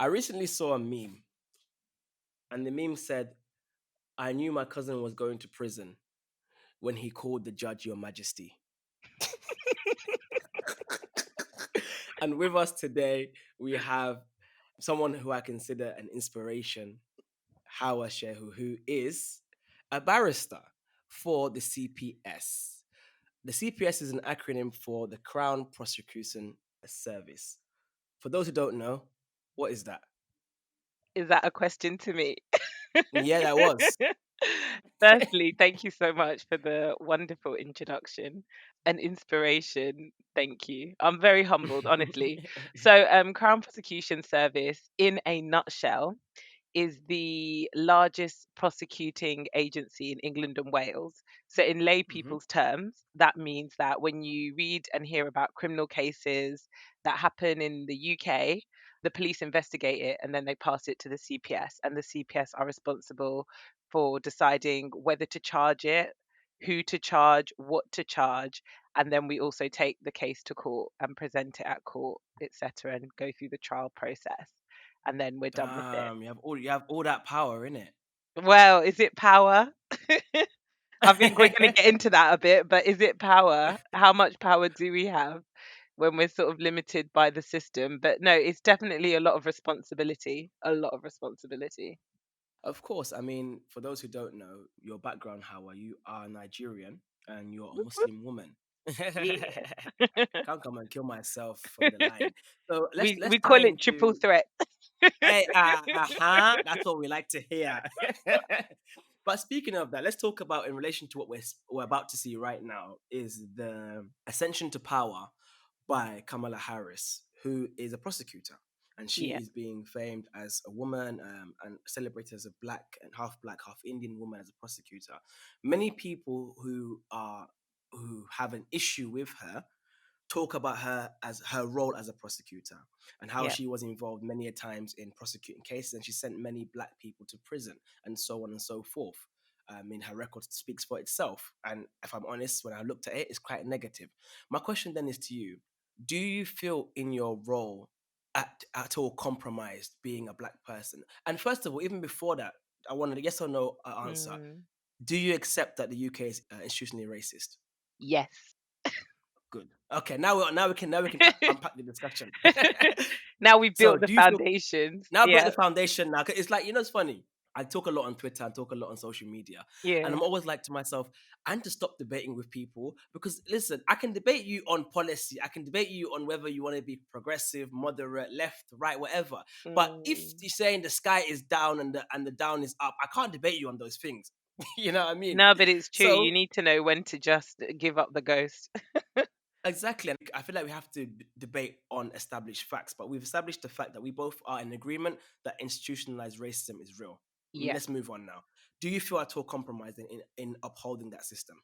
I recently saw a meme, and the meme said, I knew my cousin was going to prison when he called the judge Your Majesty. And with us today, we have someone who I consider an inspiration, Hauwa Shehu, who is a barrister for the CPS. The CPS is an acronym for the Crown Prosecution Service. For those who don't know, what is that? Is that a question to me? Yeah, that was. Firstly, thank you so much for the wonderful introduction and inspiration. Thank you. I'm very humbled, honestly. So, Crown Prosecution Service, in a nutshell, is the largest prosecuting agency in England and Wales. So, in lay Mhm. people's terms, that means that when you read and hear about criminal cases that happen in the UK, the police investigate it and then they pass it to the CPS, and the CPS are responsible for deciding whether to charge it, who to charge, what to charge, and then we also take the case to court and present it at court, etc., and go through the trial process, and then we're done with it. Damn, you have all that power in it. Well, is it power? I think we're going to get into that a bit, but is it power? How much power do we have when we're sort of limited by the system? But no, it's definitely a lot of responsibility. A lot of responsibility. Of course, I mean, for those who don't know, your background, how you are Nigerian and you're a Whoop, whoop. Muslim woman. Yeah. Can't come and kill myself on the line. So let's we let's call tie it triple into. threat. Hey, that's what we like to hear. But speaking of that, let's talk about in relation to what we're about to see right now is the ascension to power by Kamala Harris, who is a prosecutor. And she Yeah, is being famed as a woman and celebrated as a black, half Indian woman as a prosecutor. Many people who have an issue with her talk about her as her role as a prosecutor and how yeah. she was involved many a times in prosecuting cases and she sent many black people to prison and so on and so forth. I mean, her record speaks for itself. And if I'm honest, when I looked at it, it's quite negative. My question then is to you: do you feel in your role at all compromised being a black person? And first of all, even before that, I wanted a yes or no answer. Mm, Do you accept that the UK is institutionally racist? yes. Good. Okay, now we can unpack the discussion. Now we've So, built the do you feel foundations. now I've built Yeah, the foundation now? 'Cause it's like it's funny. I talk a lot on Twitter. I talk a lot on social media, and yeah. I'm always like to myself, I need to stop debating with people because listen, I can debate you on policy. I can debate you on whether you want to be progressive, moderate, left, right, whatever. But if Mm. you're saying the sky is down and the down is up, I can't debate you on those things. You know what I mean? No, but it's true. You So need to know when to just give up the ghost. exactly. And I feel like we have to debate on established facts, but we've established the fact that we both are in agreement that institutionalized racism is real. Yeah. Let's move on now. Do you feel at all compromised in upholding that system?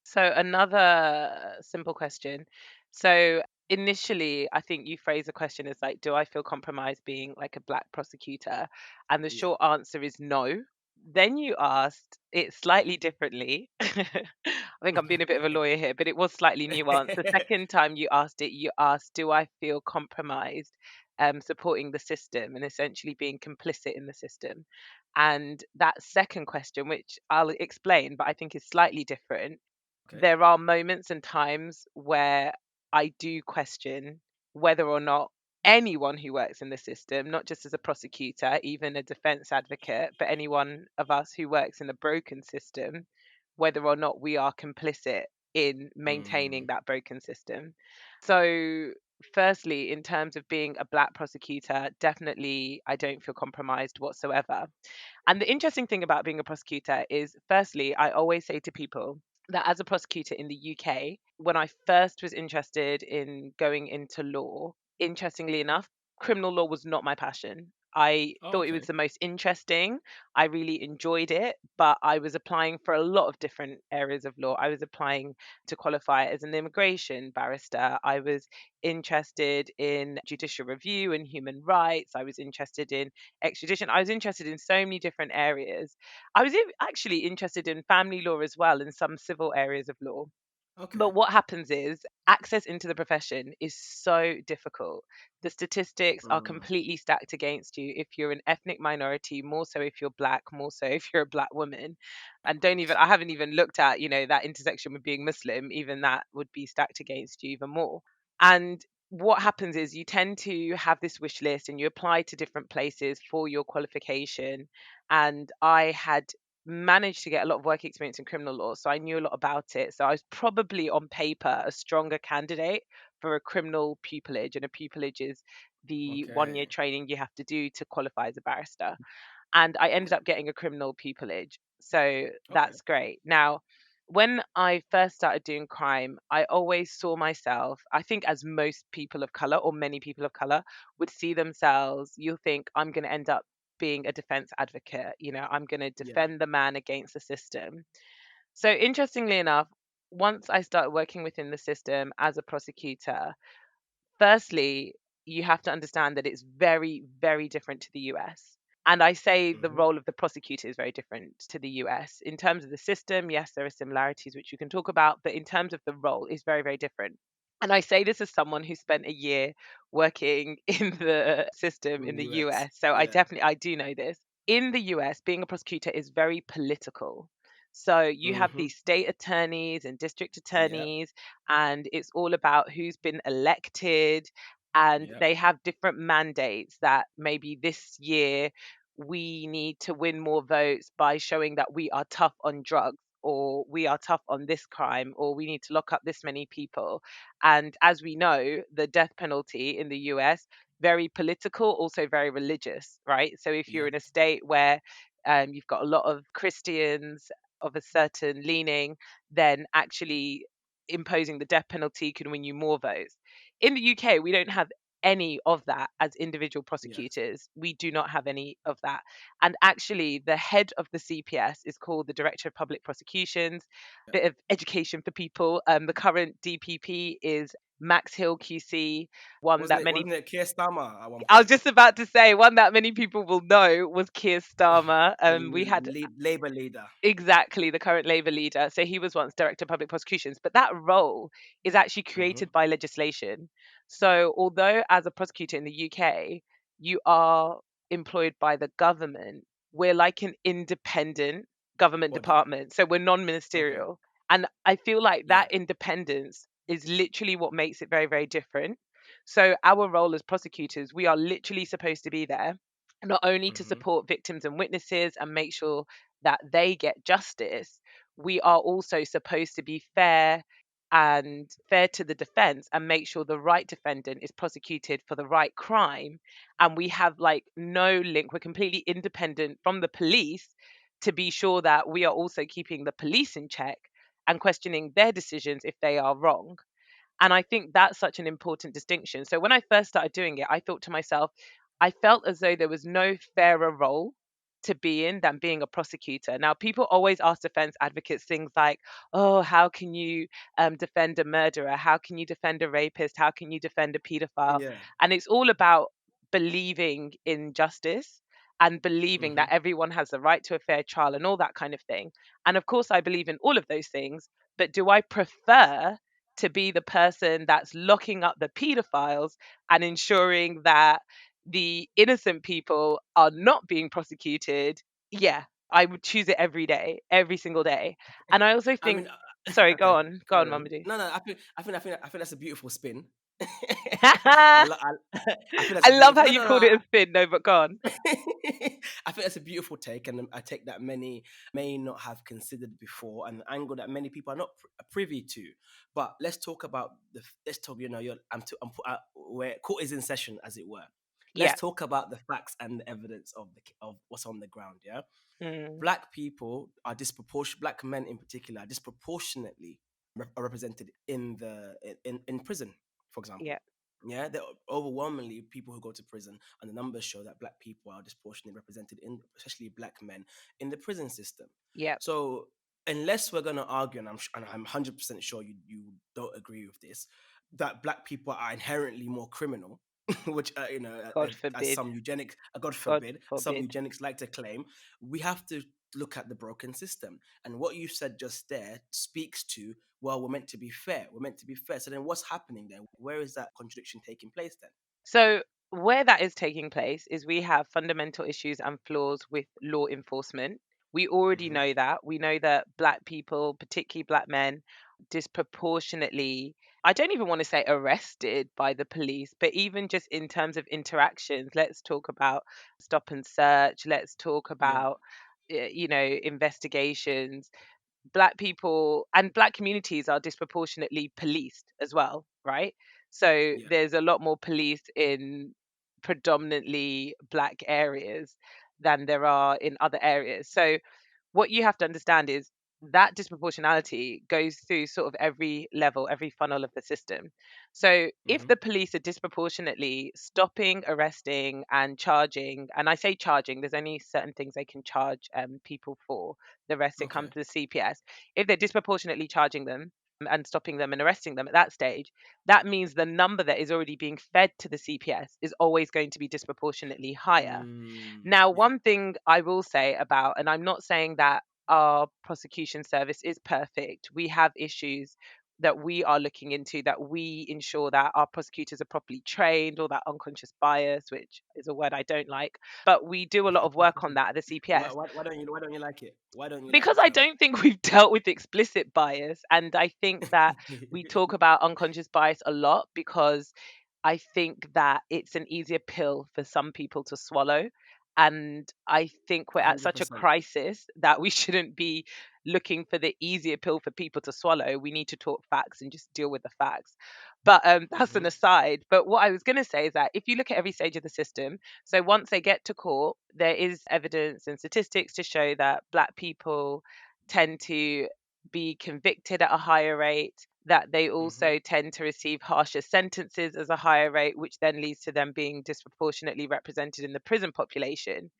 So another simple question. So initially, I think you phrase the question as like, do I feel compromised being like a black prosecutor? And the Yeah. short answer is no. Then you asked it slightly differently. I think I'm being a bit of a lawyer here, but it was slightly nuanced. The second time you asked it, you asked, do I feel compromised supporting the system and essentially being complicit in the system? And that second question, which I'll explain, but I think is slightly different, Okay. there are moments and times where I do question whether or not anyone who works in the system, not just as a prosecutor, even a defense advocate, but anyone of us who works in a broken system, whether or not we are complicit in maintaining Mm, that broken system. So, firstly, in terms of being a black prosecutor, definitely I don't feel compromised whatsoever. And the interesting thing about being a prosecutor is, firstly, I always say to people that as a prosecutor in the UK, when I first was interested in going into law, interestingly enough, criminal law was not my passion. I oh, thought it was okay. the most interesting. I really enjoyed it, but I was applying for a lot of different areas of law. I was applying to qualify as an immigration barrister. I was interested in judicial review and human rights. I was interested in extradition. I was interested in so many different areas. I was actually interested in family law as well and some civil areas of law. Okay. But what happens is access into the profession is so difficult. The statistics are Mm, completely stacked against you if you're an ethnic minority, more so if you're black, more so if you're a black woman. black And don't woman, even, I sorry. haven't even looked at, that intersection with being Muslim, even that would be stacked against you even more. And what happens is you tend to have this wish list and you apply to different places for your qualification. And I had managed to get a lot of work experience in criminal law, so I knew a lot about it. So I was probably on paper a stronger candidate for a criminal pupillage, and a pupillage is the 1 year Okay. training you have to do to qualify as a barrister. And I ended Okay. up getting a criminal pupillage. So Okay. that's great. Now, when I first started doing crime, I always saw myself, I think, as most people of color or many people of color would see themselves, you'll think, I'm going to end up being a defense advocate. I'm going to Yeah. defend the man against the system. So, interestingly enough, once I started working within the system as a prosecutor, firstly, you have to understand that it's very, very different to the US. And I say the Hmm. role of the prosecutor is very different to the US. In terms of the system, yes, there are similarities which you can talk about, but in terms of the role, it's very, very different. And I say this as someone who spent a year working in the system In in the the US. US. So Yeah. I do know this. In the US, being a prosecutor is very political. So you have Hmm. these state attorneys and district Yep. attorneys, and it's all about who's been elected. And Yep. they have different mandates that maybe this year we need to win more votes by showing that we are tough on drugs, or we are tough on this crime, or we need to lock up this many people. And as we know, the death penalty in the US, very political, also very religious, right? So if you're Yep. in a state where you've got a lot of Christians of a certain leaning, then actually imposing the death penalty can win you more votes. In the UK, we don't have any of that as individual Yes. prosecutors. We do not have any of that. And actually, the head of the CPS is called the Director of Public Prosecutions. Yep. Bit of education for people. The current DPP is Max Hill QC, one Wasn't that it? many, Wasn't it Keir Starmer at one I was point? just about to say, one that many people will know was Keir Starmer. The We had Labour leader. exactly, the current Labour leader. So he was once Director of Public Prosecutions, but that role is actually Hmm. created by legislation. So although as a prosecutor in the UK, you are employed by the government, we're like an independent government Body. department. So we're Okay. non-ministerial. And I feel like Yeah. that independence is literally what makes it very, very different. So our role as prosecutors, we are literally supposed to be there not only to Hmm. support victims and witnesses and make sure that they get justice, we are also supposed to be fair and fair to the defense and make sure the right defendant is prosecuted for the right crime. And we have like no link, we're completely independent from the police to be sure that we are also keeping the police in check and questioning their decisions if they are wrong. And I think that's such an important distinction. So when I first started doing it, I thought to myself, I felt as though there was no fairer role to be in than being a prosecutor. Now, people always ask defense advocates things like, oh, how can you defend a murderer? How can you defend a rapist? How can you defend a pedophile? Yeah. And it's all about believing in justice and believing Hmm. that everyone has the right to a fair trial and all that kind of thing. And of course, I believe in all of those things. But do I prefer to be the person that's locking up the pedophiles and ensuring that the innocent people are not being prosecuted? Yeah, I would choose it every day, every single day. And I also I think, mean, sorry, okay, go on, carry on. Mamadou. No, no, I think that's a beautiful spin. I, I lo- I think that's a love beautiful. how No, you no, no. called it a spin. No, but go on. I think that's a beautiful take, and I take that many may not have considered before, an angle that many people are not privy to. But let's talk about let's talk. Where court is in session, as it were. Let's Yeah. talk about the facts and the evidence of what's on the ground. Yeah, Mm, black people are disproportionate. Black men in particular are disproportionately are represented in prison, for example. yeah. Yeah, there are overwhelmingly people who go to prison, and the numbers show that black people are disproportionately represented in, especially black men, in the prison system. Yeah. So, unless we're going to argue, and I'm 100% sure you don't agree with this, that black people are inherently more criminal, which God as forbid. some eugenics, God God forbid, some forbid. eugenics like to claim, we have to look at the broken system. And what you said just there speaks to, well, we're meant to be fair. We're meant to be fair. So then what's happening there? Where is that contradiction taking place then? So, where that is taking place is we have fundamental issues and flaws with law enforcement. We already Mm-hmm. know that. We know that Black people, particularly Black men, disproportionately, I don't even want to say arrested by the police, but even just in terms of interactions, let's talk about stop and search, let's talk Yeah. about, investigations. Black people and Black communities are disproportionately policed as well, right? So Yeah. there's a lot more police in predominantly Black areas than there are in other areas. So what you have to understand is that disproportionality goes through sort of every level, every funnel of the system. So if Mm-hmm. the police are disproportionately stopping, arresting, and charging, and I say charging, there's only certain things they can charge people for. The rest it comes Okay. to the CPS. If they're disproportionately charging them and stopping them and arresting them at that stage, that means the number that is already being fed to the CPS is always going to be disproportionately higher. Now, Yeah. one thing I will say about, and I'm not saying that our prosecution service is perfect. We have issues that we are looking into, that we ensure that our prosecutors are properly trained, or that unconscious bias, which is a word I don't like. But we do a lot of work on that at the why, CPS, why, why don't you like it? Why don't you like because it? I Go don't think we've dealt with explicit bias. And I think that we on. talk about unconscious bias a lot because I think that it's an easier pill for some people to swallow. And I think we're at such a 100%. crisis that we shouldn't be looking for the easier pill for people to swallow. We need to talk facts and just deal with the facts. But that's Mm-hmm. an aside. But what I was going to say is that if you look at every stage of the system, so once they get to court, there is evidence and statistics to show that Black people tend to be convicted at a higher rate, that they Mm-hmm. also tend to receive harsher sentences as a higher rate, which then leads to them being disproportionately represented in the prison population.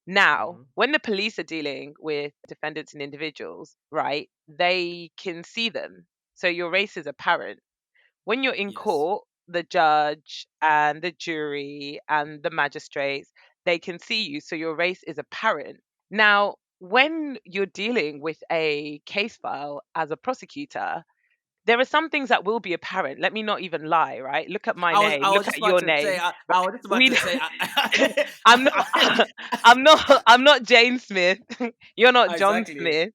Now, Mm-hmm. when the police are dealing with defendants and individuals, right, they can see them. So your race is apparent. When you're in Yes. court, the judge and the jury and the magistrates, they can see you. So your race is apparent. Now, when you're dealing with a case file as a prosecutor, there are some things that will be apparent. Let me not even lie, right? Look at my name, I was look just at about your to say, name, I right? was just about We to say, I'm not I'm not Jane Smith. You're not John exactly. Smith.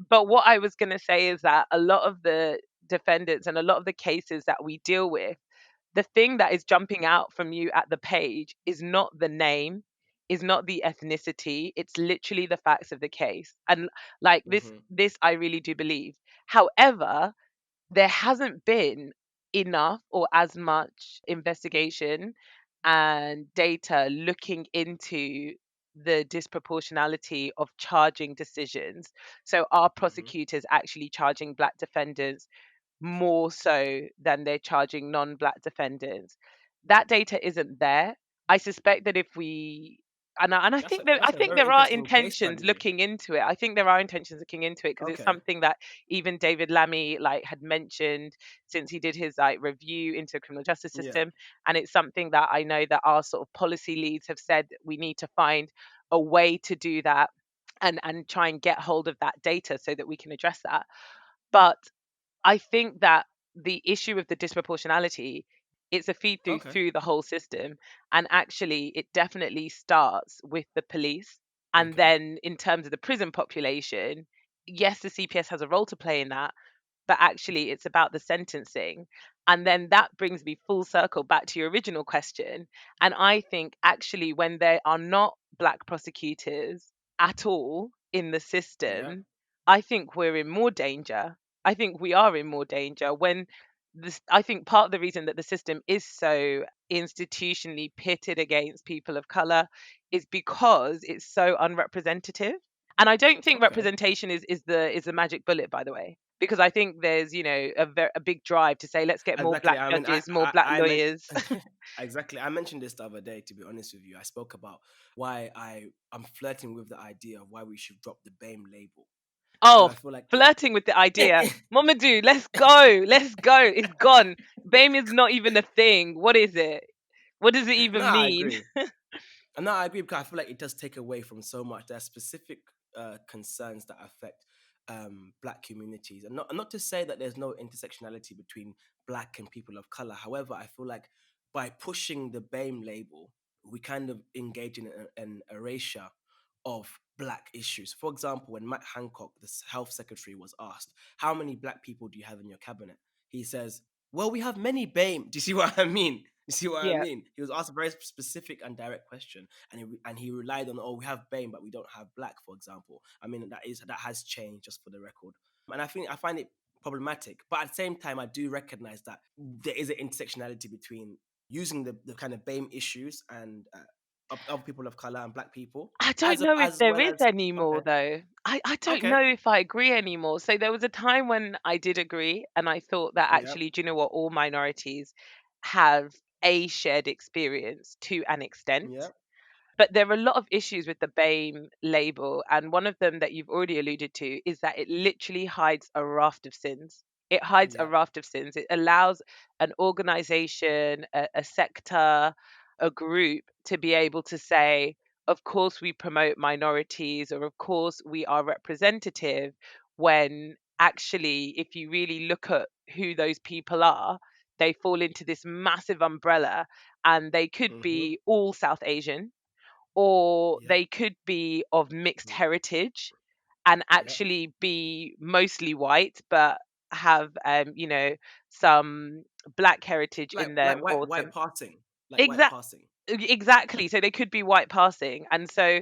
But what I was going to say is that a lot of the defendants and a lot of the cases that we deal with, the thing that is jumping out from you at the page is not the name, is not the ethnicity, it's literally the facts of the case. And like Mm-hmm. this I really do believe. However, there hasn't been enough or as much investigation and data looking into the disproportionality of charging decisions. So, are Mm-hmm. prosecutors actually charging Black defendants more so than they're charging non-Black defendants? That data isn't there. I suspect that if we and I That's a think very there are interesting case intentions study. looking into it. I think there are intentions looking into it because it's Okay. something that even David Lammy like had mentioned since he did his like review into the criminal justice Yeah. system, and it's something that I know that our sort of policy leads have said we need to find a way to do that and try and get hold of that data so that we can address that. But I think that the issue of the disproportionality, it's a feed through Okay. through the whole system. And actually, it definitely starts with the police. And Okay. then in terms of the prison population, yes, the CPS has a role to play in that, but actually it's about the sentencing. And then that brings me full circle back to your original question. And I think actually, when there are not Black prosecutors at all in the Yeah. system, I think we're in more danger. I think we are in more danger when I think part of the reason that the system is so institutionally pitted against people of color is because it's so unrepresentative. And I don't think Okay. representation is the magic bullet, by the way, because I think there's a big drive to say let's get more Exactly. Black I mean, judges, more Black I meant lawyers. exactly. I mentioned this the other day. To be honest with you, I spoke about why I'm flirting with the idea of why we should drop the BAME label because Oh, I feel like flirting with the idea. it. Mamadou, let's go. Let's go. It's gone. BAME is not even a thing. What is it? What does it No, even I mean? agree. No, I agree because I feel like it does take away from so much. There's specific concerns that affect black communities, and not to say that there's no intersectionality between black and people of color. However, I feel like by pushing the BAME label, we kind of engage in an erasure of black issues. For example, when Matt Hancock, the health secretary, was asked, "How many black people do you have in your cabinet?" He says, "Well, we have many BAME." Do you see what I mean? You see what I Yeah. mean? He was asked a very specific and direct question, and he relied on, "Oh, we have BAME, but we don't have black," for example. I mean, that has changed, just for the record, and I find it problematic. But at the same time, I do recognize that there is an intersectionality between using the kind of BAME issues and of people of color and black people, I don't know if as there well is as anymore okay, though. I don't okay, know if I agree anymore. So there was a time when I did agree and I thought that yeah, actually, do you know what, all minorities have a shared experience to an extent. yeah, But there are a lot of issues with the BAME label, and one of them that you've already alluded to is that it literally hides a raft of sins. It hides a yeah, raft of sins. It allows an organization, a sector, a group to be able to say, of course, we promote minorities, or of course, we are representative, when actually, if you really look at who those people are, they fall into this massive umbrella and they could mm-hmm, be all South Asian, or yeah, they could be of mixed mm, heritage and yeah, actually be mostly white but have some black heritage in like them, or white some passing, like white exact passing. exactly, so they could be white passing. And so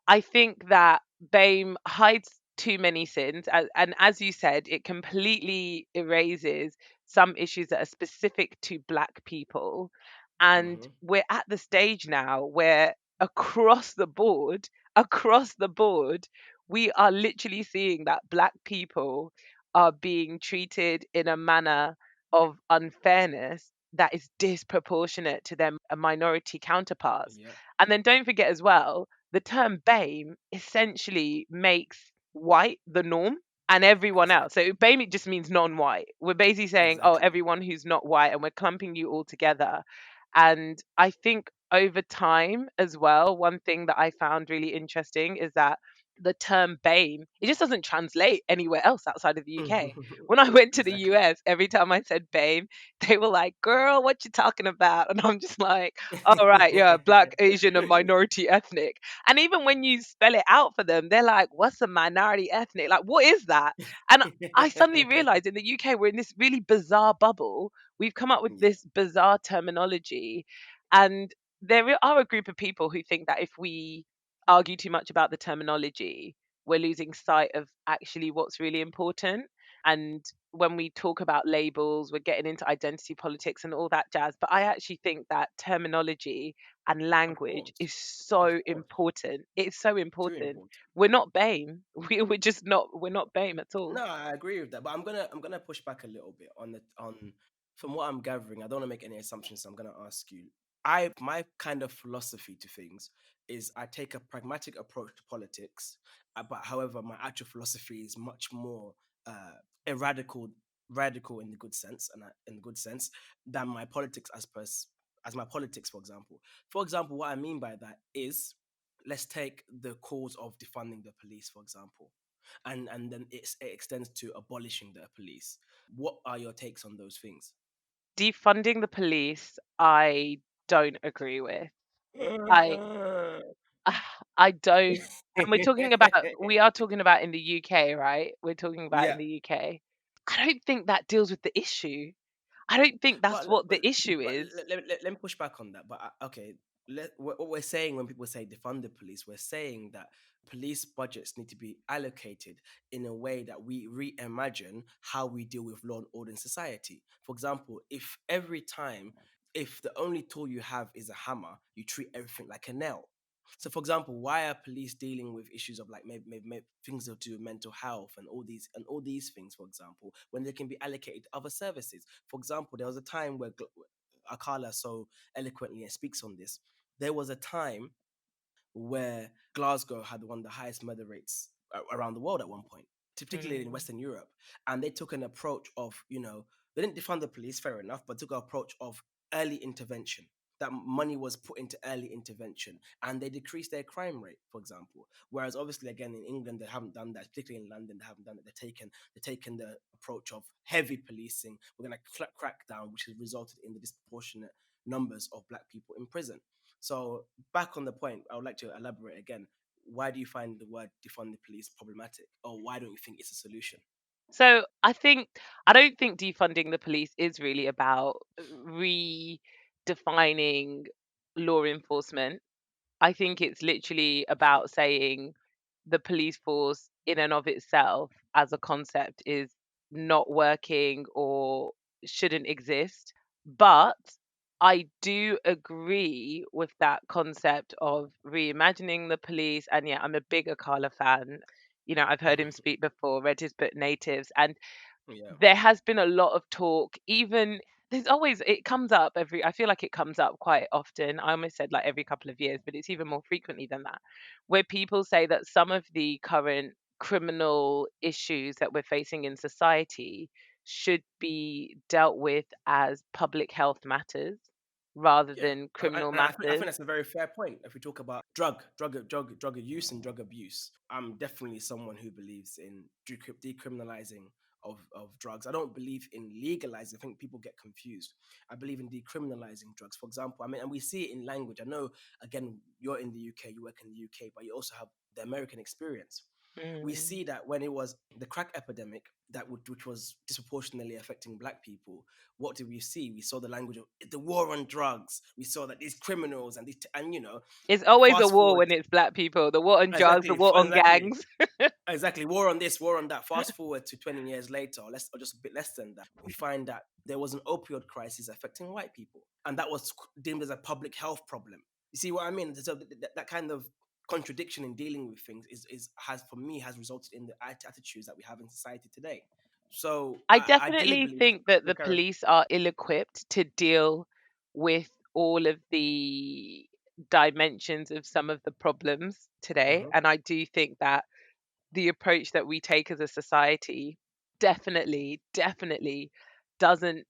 I think that BAME hides too many sins, and as you said, it completely erases some issues that are specific to Black people. And Mm-hmm. we're at the stage now where across the board, we are literally seeing that Black people are being treated in a manner of unfairness that is disproportionate to their minority counterparts. Yeah, And then don't forget as well, the term BAME essentially makes white the norm and everyone else. exactly, So BAME, it just means non-white. We're basically saying, oh, exactly. everyone who's not white, and we're clumping you all together. And I think over time as well, one thing that I found really interesting is that the term BAME, it just doesn't translate anywhere else outside of the UK. When I went to the Exactly. US, every time I said BAME, they were like, girl, what you talking about? And I'm just like, all right, yeah, Black, Asian, and minority ethnic. And even when you spell it out for them, they're like, what's a minority ethnic? Like, what is that? And I suddenly realized in the UK, we're in this really bizarre bubble. We've come up with Yeah, this bizarre terminology. And there are a group of people who think that if we argue too much about the terminology, we're losing sight of actually what's really important. And when we talk about labels, we're getting into identity politics and all that jazz. But I actually think that terminology and of language course, is of so course, important. It's so too important. important. We're not BAME. We're just not, we're not BAME at all. No, I agree with that, but I'm gonna push back a little bit on from what I'm gathering. I don't want to make any assumptions, so I'm gonna ask you. My kind of philosophy to things is I take a pragmatic approach to politics, but however, my actual philosophy is much more a radical in the good sense, in the good sense, than my politics as my politics, for example. For example, what I mean by that is, let's take the cause of defunding the police, for example, and then it extends to abolishing the police. What are your takes on those things? Defunding the police, I don't agree with. I I don't. And we are talking about in the UK, right? We're talking about in Yeah, the UK. I don't think that deals with the issue. I don't think that's but what the issue but is. let me push back on that. But okay, what we're saying when people say defund the police, we're saying that police budgets need to be allocated in a way that we reimagine how we deal with law and order in society. For example, if the only tool you have is a hammer, you treat everything like a nail. So, for example, why are police dealing with issues of like maybe things to do with mental health and all these things, for example, when they can be allocated to other services? For example, there was a time where Akala so eloquently speaks on this. There was a time where Glasgow had one of the highest murder rates around the world at one point, particularly in Mm, Western Europe. And they took an approach of, they didn't defund the police, fair enough, but took an approach of early intervention. that money was put into early intervention, and they decreased their crime rate, for example. Whereas obviously, again, in England, they haven't done that, particularly in London, they haven't done it. They've taken the approach of heavy policing. We're going to crack down, which has resulted in the disproportionate numbers of black people in prison. So back on the point, I would like to elaborate again. Why do you find the word defund the police problematic, or why don't you think it's a solution? So I don't think defunding the police is really about redefining law enforcement. I think it's literally about saying the police force in and of itself as a concept is not working or shouldn't exist. But I do agree with that concept of reimagining the police. And yeah, I'm a big Akala fan. You know, I've heard him speak before, read his book Natives, and Yeah. there has been a lot of talk. Even there's always it comes up every. I feel like it comes up quite often. I almost said like every couple of years, but it's even more frequently than that, where people say that some of the current criminal issues that we're facing in society should be dealt with as public health matters rather Yeah, than criminal I think matters. that's a very fair point. If we talk about drug use and drug abuse, I'm definitely someone who believes in decriminalizing of drugs. I don't believe in legalizing. I think people get confused. I believe in decriminalizing drugs. For example, I mean, and we see it in language. I know, again, you're in the UK, you work in the UK, but you also have the American experience. We Mm. see that when it was the crack epidemic which was disproportionately affecting black people, what did we see? We saw the language of the war on drugs. We saw that these criminals and It's always a fast war forward. when it's black people. The war on drugs, the Exactly, war on exactly, gangs. exactly. War on this, war on that. Fast forward to 20 years later, or just a bit less than that, we find that there was an opioid crisis affecting white people, and that was deemed as a public health problem. You see what I mean? So that kind of contradiction in dealing with things is has for me has resulted in the attitudes that we have in society today. So I I do definitely believe. think that Yeah, the Karen. police are ill-equipped to deal with all of the dimensions of some of the problems today. Hmm. And I do think that the approach that we take as a society definitely doesn't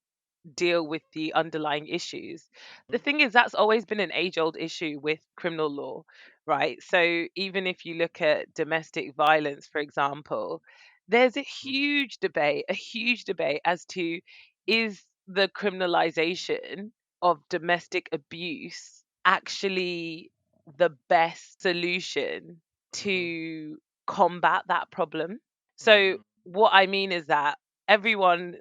deal with the underlying issues. The thing is, that's always been an age old issue with criminal law, right? So, even if you look at domestic violence, for example, there's a huge debate as to is the criminalization of domestic abuse actually the best solution Hmm. to combat that problem? So, Hmm. what I mean is that everyone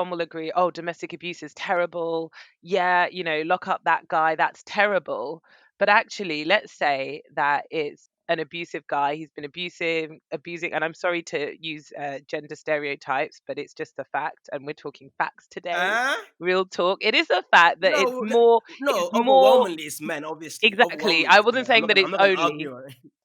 will agree, oh, domestic abuse is terrible. Yeah, lock up that guy, that's terrible. But actually, let's say that it's an abusive guy, he's been abusing, and I'm sorry to use gender stereotypes, but it's just a fact, and we're talking facts today. Uh, Real talk. It is a fact that no, it's no. more Overwhelmingly, it's men. Obviously, exactly. overwhelmingly, I it's wasn't men. I'm saying not that gonna. I'm it's not gonna only. argue. I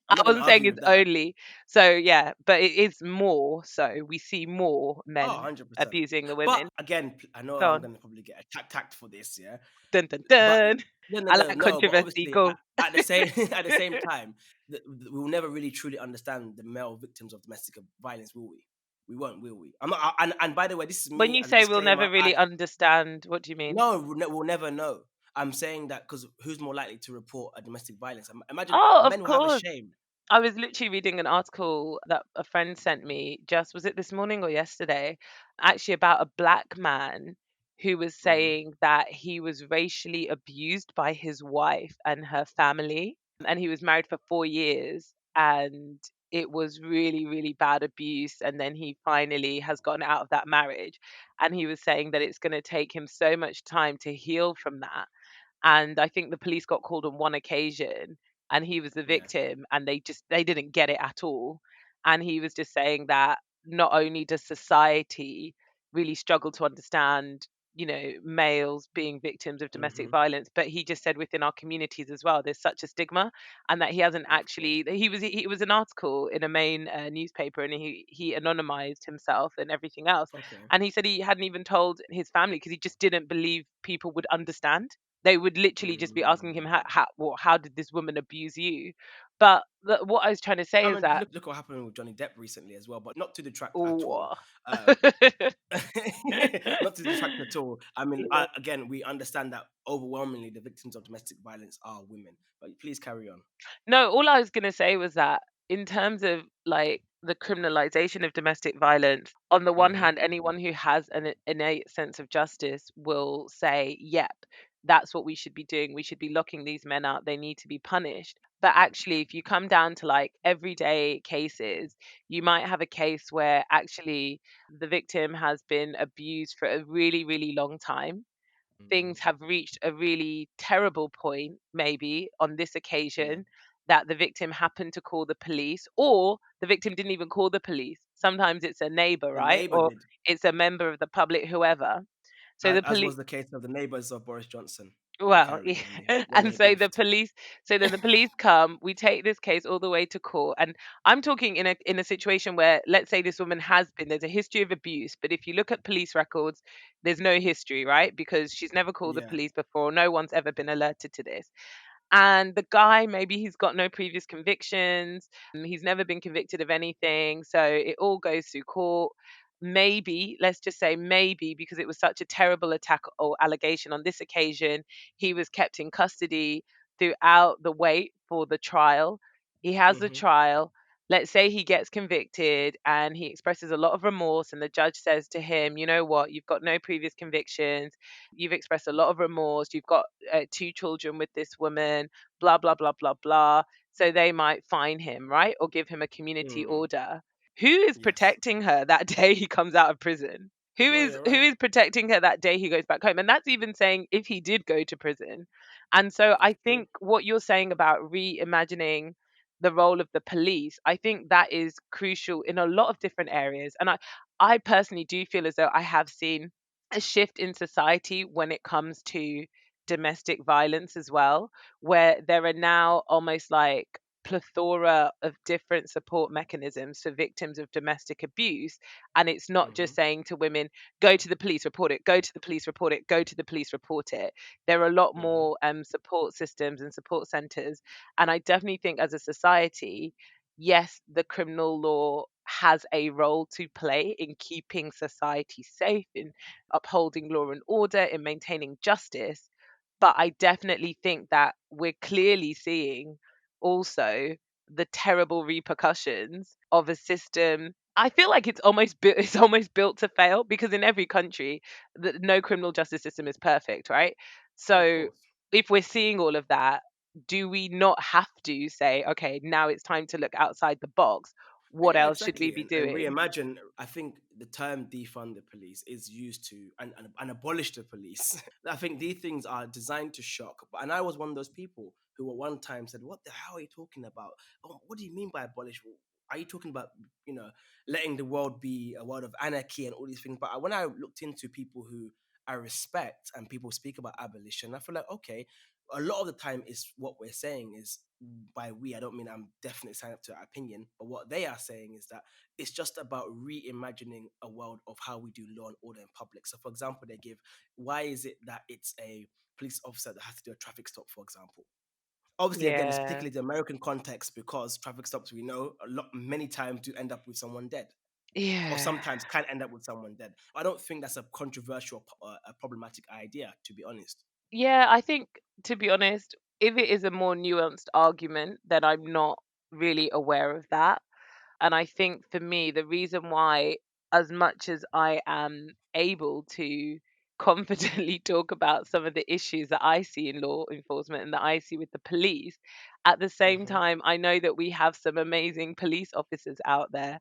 I'm not gonna wasn't saying argue with it's that. only. So yeah, but it is more so. We see more Oh, men 100%. abusing the But women. again, I know Go I'm on. gonna probably get attacked for this, yeah. Dun dun But dun. no, no, I no, like no. But controversy. obviously, Go. at the same at the same time, we will never really truly understand the male victims of domestic violence, will we? We won't, will we? I'm not. And by the way, this is When me you as a say we'll never disclaimer. really understand, what do you mean? No, we'll never know. I'm saying that because who's more likely to report a domestic violence? Imagine Oh, of men will have a course. shame. I was literally reading an article that a friend sent me, just was it this morning or yesterday, actually about a black man who was Mhm. saying that he was racially abused by his wife and her family. And he was married for 4 years, and it was really, really bad abuse. And then he finally has gotten out of that marriage. And he was saying that it's going to take him so much time to heal from that, and I think the police got called on one occasion, and he was the Yeah. victim, and they didn't get it at all. And he was just saying that not only does society really struggle to understand, males being victims of domestic Hmm. violence, but he just said within our communities as well there's such a stigma, and that he hasn't Of course. actually he was an article in a main newspaper, and he anonymized himself and everything else. Okay. And he said he hadn't even told his family because he just didn't believe people would understand. They would literally just be asking him, Mm. how did this woman abuse you? But what I was trying to say I is mean, that, look what happened with Johnny Depp recently as well, but not to detract at all. oh, Um, not to detract at all. I mean, yeah. again, we understand that overwhelmingly the victims of domestic violence are women. But please carry on. No, all I was gonna say was that in terms of like the criminalization of domestic violence, on the one Hmm. hand, anyone who has an innate sense of justice will say, yep, that's what we should be doing. We should be locking these men up. They need to be punished. But actually, if you come down to like everyday cases, you might have a case where actually the victim has been abused for a really, really long time. Things Hmm. have reached a really terrible point, maybe on this Yeah, occasion, that the victim happened to call the police, or the victim didn't even call the police. Sometimes it's a neighbor, the right? neighbor Or did, it's a member of the public, whoever. So the as police, was the case of the neighbors of Boris Johnson. But well, carry yeah, on when and they so the beefed. police, so then the police come, we take this case all the way to court. And I'm talking in a situation where, let's say this woman has been, there's a history of abuse, but if you look at police records, there's no history, right? Because she's never called the Yeah. police before. No one's ever been alerted to this. And the guy, maybe he's got no previous convictions, he's never been convicted of anything, so it all goes through court. Maybe, let's just say maybe, because it was such a terrible attack or allegation on this occasion, he was kept in custody throughout the wait for the trial. He has the Hmm. trial. Let's say he gets convicted and he expresses a lot of remorse, and the judge says to him, you know what, you've got no previous convictions, you've expressed a lot of remorse, you've got two children with this woman, blah, blah, blah, blah, blah. So they might fine him, right? Or give him a community Mm. order. Who is Yes. protecting her that day he comes out of prison? No, you're Who right. is protecting her that day he goes back home? And that's even saying if he did go to prison. And so I That's true. think what you're saying about reimagining the role of the police, I think that is crucial in a lot of different areas. And I personally do feel as though I have seen a shift in society when it comes to domestic violence as well, where there are now almost like plethora of different support mechanisms for victims of domestic abuse. And it's not Hmm. just saying to women, go to the police, report it, go to the police, report it, go to the police, report it. There are a lot Hmm. more support systems and support centers. And I definitely think as a society, yes, the criminal law has a role to play in keeping society safe, in upholding law and order, in maintaining justice. But I definitely think that we're clearly seeing also the terrible repercussions of a system. I feel like it's almost built it's almost built to fail, because in every country no criminal justice system is perfect, right? Of So course. if we're seeing all of that, do we not have to say, okay, now it's time to look outside the box? What Yeah, else should we exactly. be And doing? reimagine, I think the term defund the police is used to and abolish the police. I think these things are designed to shock. But and I was one of those people who at one time said, what the hell are you talking about? Oh, what do you mean by abolish? Are you talking about, you know, letting the world be a world of anarchy and all these things? But when I looked into people who I respect and people speak about abolition, I feel like, okay, a lot of the time is what we're saying is, by we, I don't mean I'm definitely signing up to that opinion, but what they are saying is that it's just about reimagining a world of how we do law and order in public. So, for example, they give, why is it that it's a police officer that has to do a traffic stop, for example? Obviously, again, it's Yeah. particularly the American context because traffic stops, we know many times do end up with someone dead, or Yeah. sometimes can end up with someone dead. I don't think that's a controversial, a problematic idea, to be honest. Yeah, I think, to be honest, if it is a more nuanced argument, then I'm not really aware of that. And I think for me, the reason why, as much as I am able to confidently talk about some of the issues that I see in law enforcement and that I see with the police, at the same Hmm. time, I know that we have some amazing police officers out there.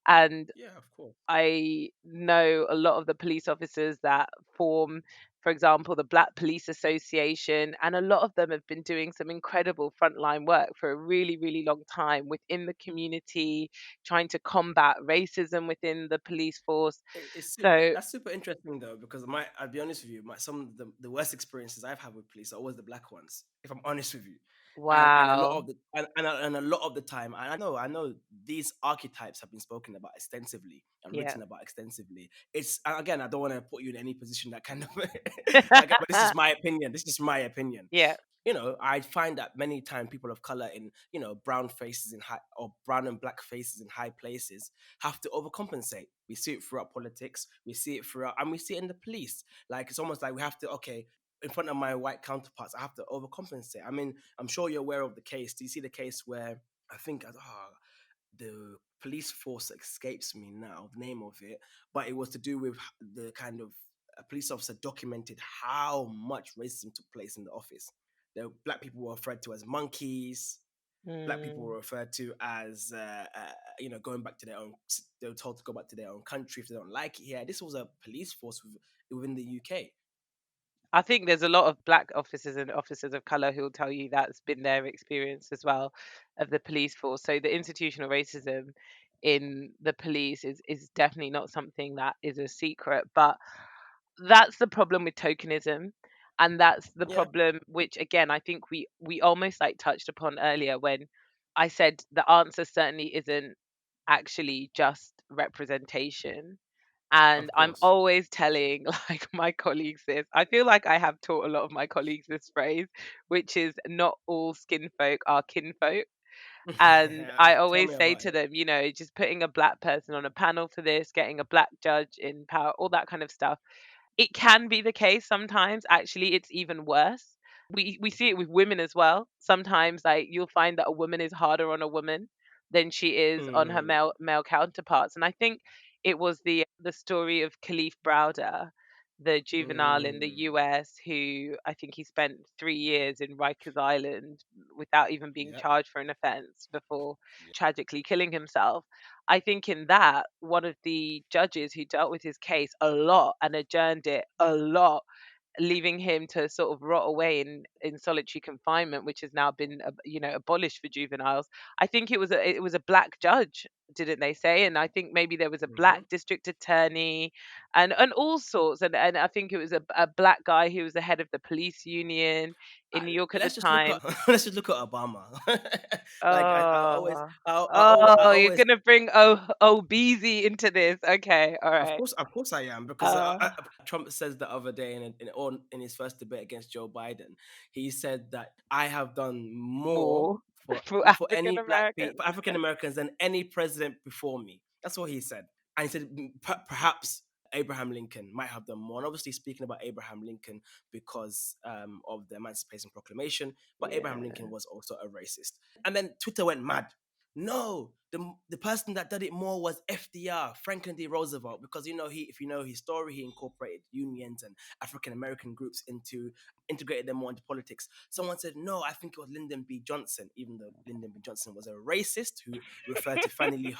And Yeah, of course. I know a lot of the police officers that form, for example, the Black Police Association, and a lot of them have been doing some incredible frontline work for a really, really long time within the community, trying to combat racism within the police force. So, That's super interesting though, because I'll be honest with you, some of the worst experiences I've had with police are always the black ones, if I'm honest with you. And a lot wow. of the and a lot of the time, and I know these archetypes have been spoken about extensively and Yeah. written about extensively. It's, and again, I don't want to put you in any position that kind of like, but this is my opinion. This is my opinion. Yeah. I find that many times people of color in, brown faces in high, or brown and black faces in high places have to overcompensate. We see it throughout politics, we see it throughout, and we see it in the police. Like, it's almost like we have to, okay, in front of my white counterparts, I have to overcompensate. I mean, I'm sure you're aware of the case. Do you see the case where I think, the police force escapes me now, the name of it, but it was to do with the kind of, a police officer documented how much racism took place in the office. The black people were referred to as monkeys. Black people Mm. were referred to as, going back to their own. They were told to go back to their own country if they don't like it here. This was a police force within the UK. I think there's a lot of black officers and officers of color who'll tell you that's been their experience as well of the police force. So the institutional racism in the police is definitely not something that is a secret, but that's the problem with tokenism. And that's the Yeah. problem which again I think we almost like touched upon earlier when I said the answer certainly isn't actually just representation. And Of I'm course. always telling like my colleagues this. I feel like I have taught a lot of my colleagues this phrase, which is not all skin folk are kinfolk. And I Tell always me say about to it. them, just putting a black person on a panel for this, getting a black judge in power, all that kind of stuff, it can be the case sometimes. Actually, it's even worse. We see it with women as well. Sometimes, like you'll find that a woman is harder on a woman than she is on her Mm, male counterparts. And I think it was the story of Khalif Browder, the juvenile in the mm, US, who I think he spent 3 years in Rikers Island without even being yep. charged for an offence before Yep. tragically killing himself. I think in that, one of the judges who dealt with his case a lot and adjourned it a lot, leaving him to sort of rot away in solitary confinement, which has now been abolished for juveniles. I think it was a black judge, didn't they say? And I think maybe there was a Mhm. black district attorney, and all sorts. And I think it was a black guy who was the head of the police union in New York at the Let's just look time. at let's just look at Obama. Like, Oh, I oh, you're always, gonna bring Beezy into this. Okay, all right. of course I am, because Uh, Trump says the other day in his first debate against Joe Biden, he said that I have done more more for for for African any black people, Americans. for African Americans, than any president before me. That's what he said, and he said, Perhaps Abraham Lincoln might have done more." And obviously, speaking about Abraham Lincoln because of the Emancipation Proclamation, but Abraham Yeah. Lincoln was also a racist. And then Twitter went mad. No, the person that did it more was FDR, Franklin D. Roosevelt, because if you know his story, he incorporated unions and African American groups integrated them more into politics. Someone said, no, I think it was Lyndon B. Johnson, even though Lyndon B. Johnson was a racist who referred to Fannie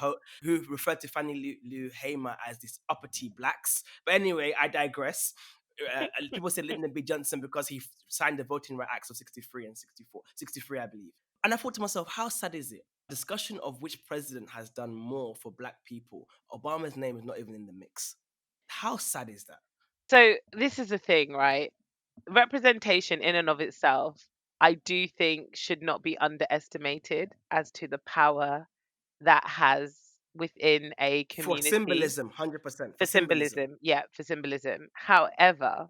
Lou Hamer as these uppity blacks. But anyway, I digress. People said Lyndon B. Johnson because he signed the Voting Rights Acts of 63 and 64, 63, I believe. And I thought to myself, how sad is it? Discussion of which president has done more for black people. Obama's name is not even in the mix. How sad is that? So this is the thing, right? Representation in and of itself, I do think should not be underestimated as to the power that has within a For community. symbolism, 100%. For For symbolism. symbolism, yeah, for symbolism. However,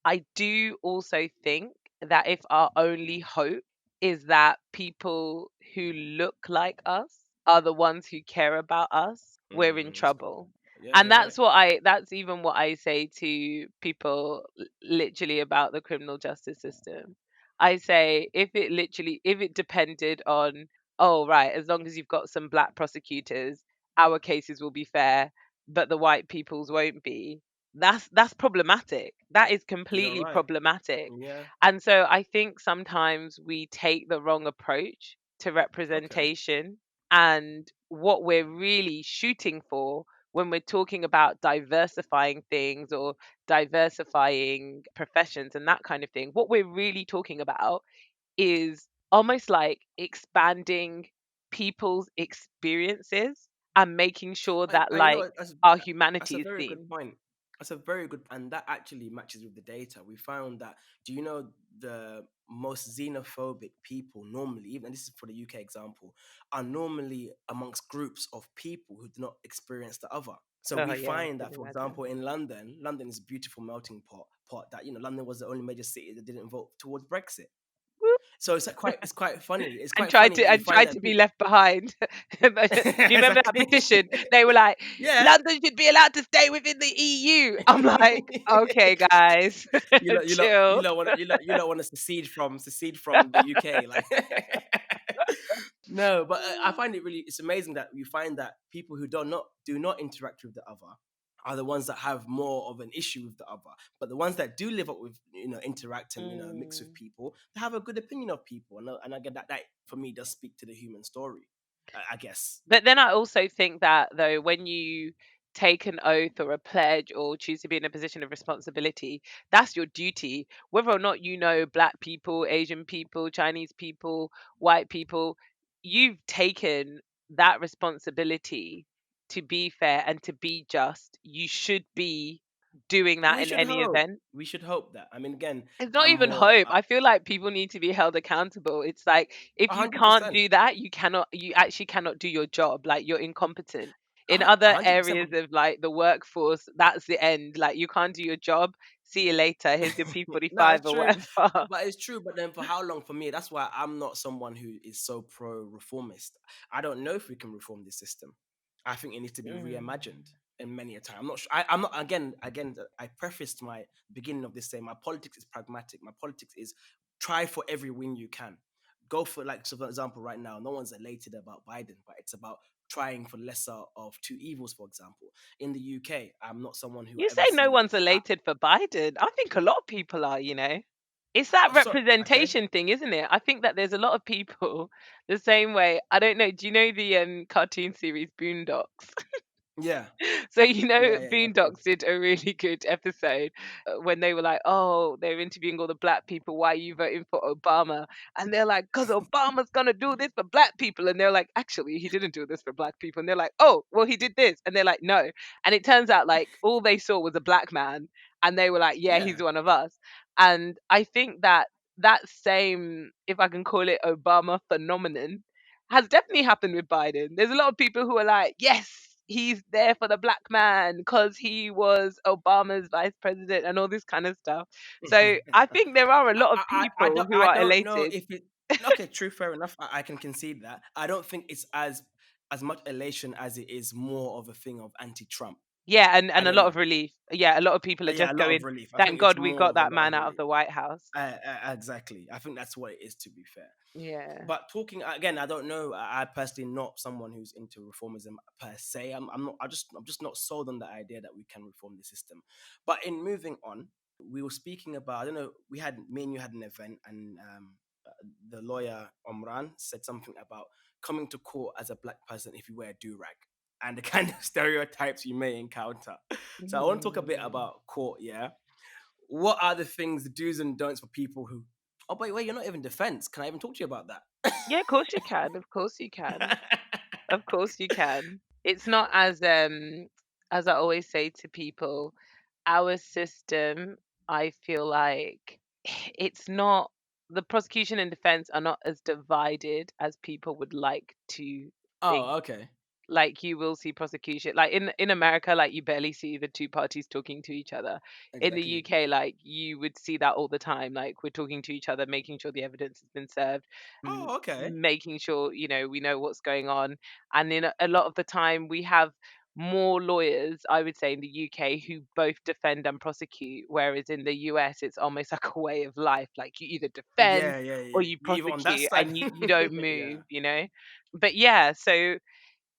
I do also think that if our only hope is that people who look like us are the ones who care about us, we're in So, trouble. yeah, And you're right. that's even what I say to people literally about the criminal justice system. I say if it depended on, oh right, as long as you've got some black prosecutors, our cases will be fair, but the white people's won't be. That's problematic. That is You're completely right. problematic. Yeah. And so I think sometimes we take the wrong approach to Okay. representation, and what we're really shooting for when we're talking about diversifying things or diversifying professions and that kind of thing, what we're really talking about is almost like expanding people's experiences and making sure But that you know like what, our that's a humanity is very good seen. point. That's a very good, and that actually matches with the data. We found that, do you know, the most xenophobic people normally, even and this is for the UK example, are normally amongst groups of people who do not experience the other. So Oh we yeah, I find can that, for imagine. example, in London, London is a beautiful melting pot that, London was the only major city that didn't vote towards Brexit. Woo. So it's quite funny. It's And quite funny that you find tried that to be left behind. Do you remember that exactly. petition? They were like, Yeah. London should be allowed to stay within the EU. I'm like, okay, guys, chill. want to secede from the UK, like. No, but I find it's amazing that you find that people who do not interact with the other are the ones that have more of an issue with the other. But the ones that do live up with, interact and, mix with Mm. people, they have a good opinion of people, and I get that for me does speak to the human story, I guess. But then I also think that though, when you take an oath or a pledge or choose to be in a position of responsibility, that's your duty. Whether or not you know black people, Asian people, Chinese people, white people, you've taken that responsibility to be fair and to be just. You should be doing that We in should any hope. event. We should hope that. I mean, again, It's not I'm even more hope. I feel like people need to be held accountable. It's like if you hundred can't percent, do that, you actually cannot do your job. Like you're incompetent. In a other 100%. areas of like the workforce, that's the end. Like you can't do your job. See you later. Here's your No, P45 it's or true, whatever. but it's true. But then, for how long? For me, that's why I'm not someone who is so pro-reformist. I don't know if we can reform this system. I think it needs to be reimagined. Mm. And many a time, I'm not sure. I'm not. Again. I prefaced my beginning of this saying my politics is pragmatic. My politics is try for every win you can. Go for, like, so for example, right now, no one's elated about Biden, but it's about trying for lesser of two evils. For example, in the UK, I'm not someone who You say ever no see. one's elated for Biden. I think a lot of people are. It's that So okay, representation thing, isn't it? I think that there's a lot of people the same way. I don't know. Do you know the cartoon series Boondocks? yeah. So Yeah, yeah, yeah, of course. Boondocks did a really good episode when they were like, "Oh, they're interviewing all the black people. Why are you voting for Obama?" And they're like, "Cause Obama's gonna do this for black people." And they're like, "Actually, he didn't do this for black people." And they're like, "Oh, well, he did this." And they're like, "No." And it turns out like all they saw was a black man, and they were like, "Yeah, he's Yeah. one of us." And I think that that same, if I can call it, Obama phenomenon has definitely happened with Biden. There's a lot of people who are like, yes, he's there for the black man because he was Obama's vice president and all this kind of stuff. So I think there are a lot of people who I are don't know elated. if it. Okay, true, fair enough. I can concede that. I don't think it's as much elation as it is more of a thing of anti-Trump. Yeah, I and a don't lot know. of relief. Yeah, a lot of people are Yeah, a just lot of going, relief. I think thank it's God we got more of a that lot man of out of relief. the White House. Exactly. I think that's what it is. To be fair. Yeah. But talking again, I don't know. I personally not someone who's into reformism per se. I'm not. I'm just not sold on the idea that we can reform the system. But in moving on, we were speaking about. I don't know. We had me and you had an event, and uh, the lawyer Omran said something about coming to court as a black person if you wear a do rag and the kind of stereotypes you may encounter. So I want to talk a bit Mm. about court. Yeah, what are the things, the do's and don'ts for people who? Oh, wait, you're not even defense. Can I even talk to you about that? Yeah, of course you can. Of course you can. Of course you can. It's not as I always say to people, our system, I feel like it's not the prosecution and defense are not as divided as people would like to think. Oh, okay. Like you will see prosecution like in America, like you barely see the two parties talking to each other. In the Exactly. UK, like you would see that all the time, like we're talking to each other, making sure the evidence has been served, Oh, okay. making sure we know what's going on. And in a lot of the time we have more lawyers, I would say, in the UK who both defend and prosecute, whereas in the US it's almost like a way of life, like you either defend Yeah, yeah, or yeah. you Either on that prosecute side. and you don't Yeah. move. But yeah, so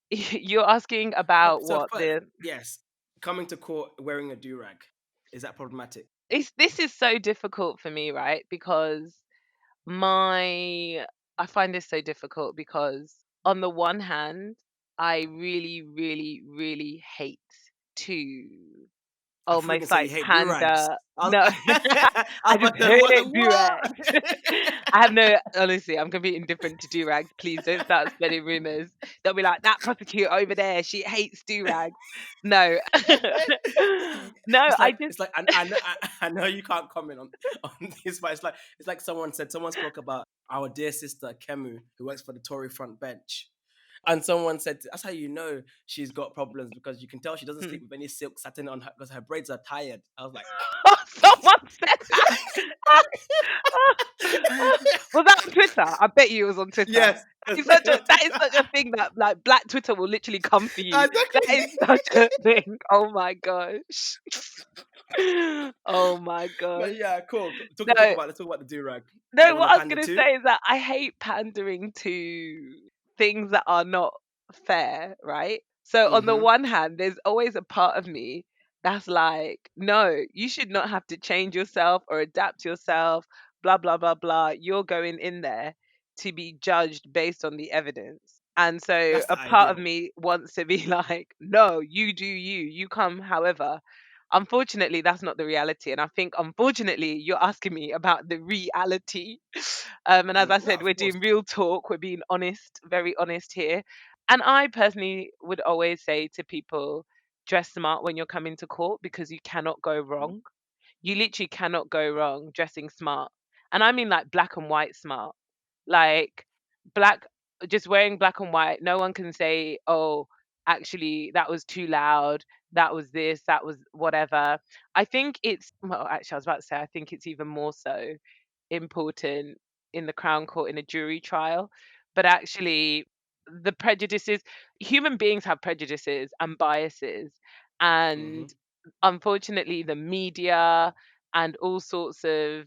you're asking Oh, about so what the yes, coming to court wearing a do rag, is that problematic? it's this is so difficult for me, right? Because my I find this so difficult because on the one hand, I really, really, really hate to I thought you were almost gonna say you like hate do-rags. panda. I was No, I I was just about to hate what? do-rags. I have no honestly, I'm completely indifferent to do-rags. Please don't start spreading rumors. They'll be like, "That prosecutor over there, she hates do-rags." No. No, I just It's like I know you can't comment on this, but it's like someone spoke about our dear sister Kemu, who works for the Tory front bench. And someone said, "That's how you know she's got problems because you can tell she doesn't hmm. sleep with any silk satin on her because her braids are tired." I was like, Someone said that. Was that on Twitter? I bet you it was on Twitter. "Yes, yes, That is such a thing that like Black Twitter will literally come for you. That is exactly." such a thing. Oh my gosh. Oh my But gosh. yeah, cool. No, Let's talk about the do rag. no, The one what the I was panda gonna too. say is that I hate pandering to things that are not fair, right? So on the Mm-hmm. one hand, there's always a part of me that's like, no, you should not have to change yourself or adapt yourself, blah, blah, blah, blah. You're going in there to be judged based on the evidence. And so That's a the part of ideal. me wants to be like, no, you do you, you come however. Unfortunately, that's not the reality. And I think, unfortunately, you're asking me about the reality. And as I Yeah, said, of we're course. doing real talk. We're being honest, very honest here. And I personally would always say to people, dress smart when you're coming to court because you cannot go Mhm. wrong. You literally cannot go wrong dressing smart. And I mean like black and white smart. Like black, just wearing black and white, no one can say, oh, actually, that was too loud. That was this, that was whatever. I think it's, well, actually, I was about to say, I think it's even more so important in the Crown Court in a jury trial. But actually, the prejudices, human beings have prejudices and biases. Mm-hmm. And unfortunately, the media and all sorts of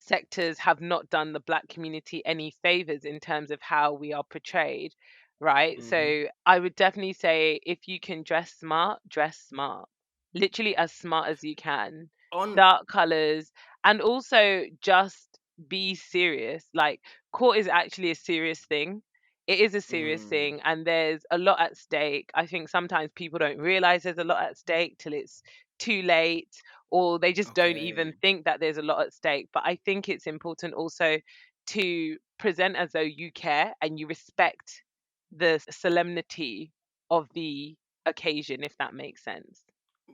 sectors have not done the black community any favors in terms of how we are portrayed, right? Mm-hmm. So I would definitely say if you can dress smart, dress smart. Literally as smart as you can. On. Dark colors and also just be serious. Like court is actually a serious thing. It is a serious Mm, thing and there's a lot at stake. I think sometimes people don't realize there's a lot at stake till it's too late or they just don't even okay. think that there's a lot at stake. But I think it's important also to present as though you care and you respect the solemnity of the occasion, if that makes sense.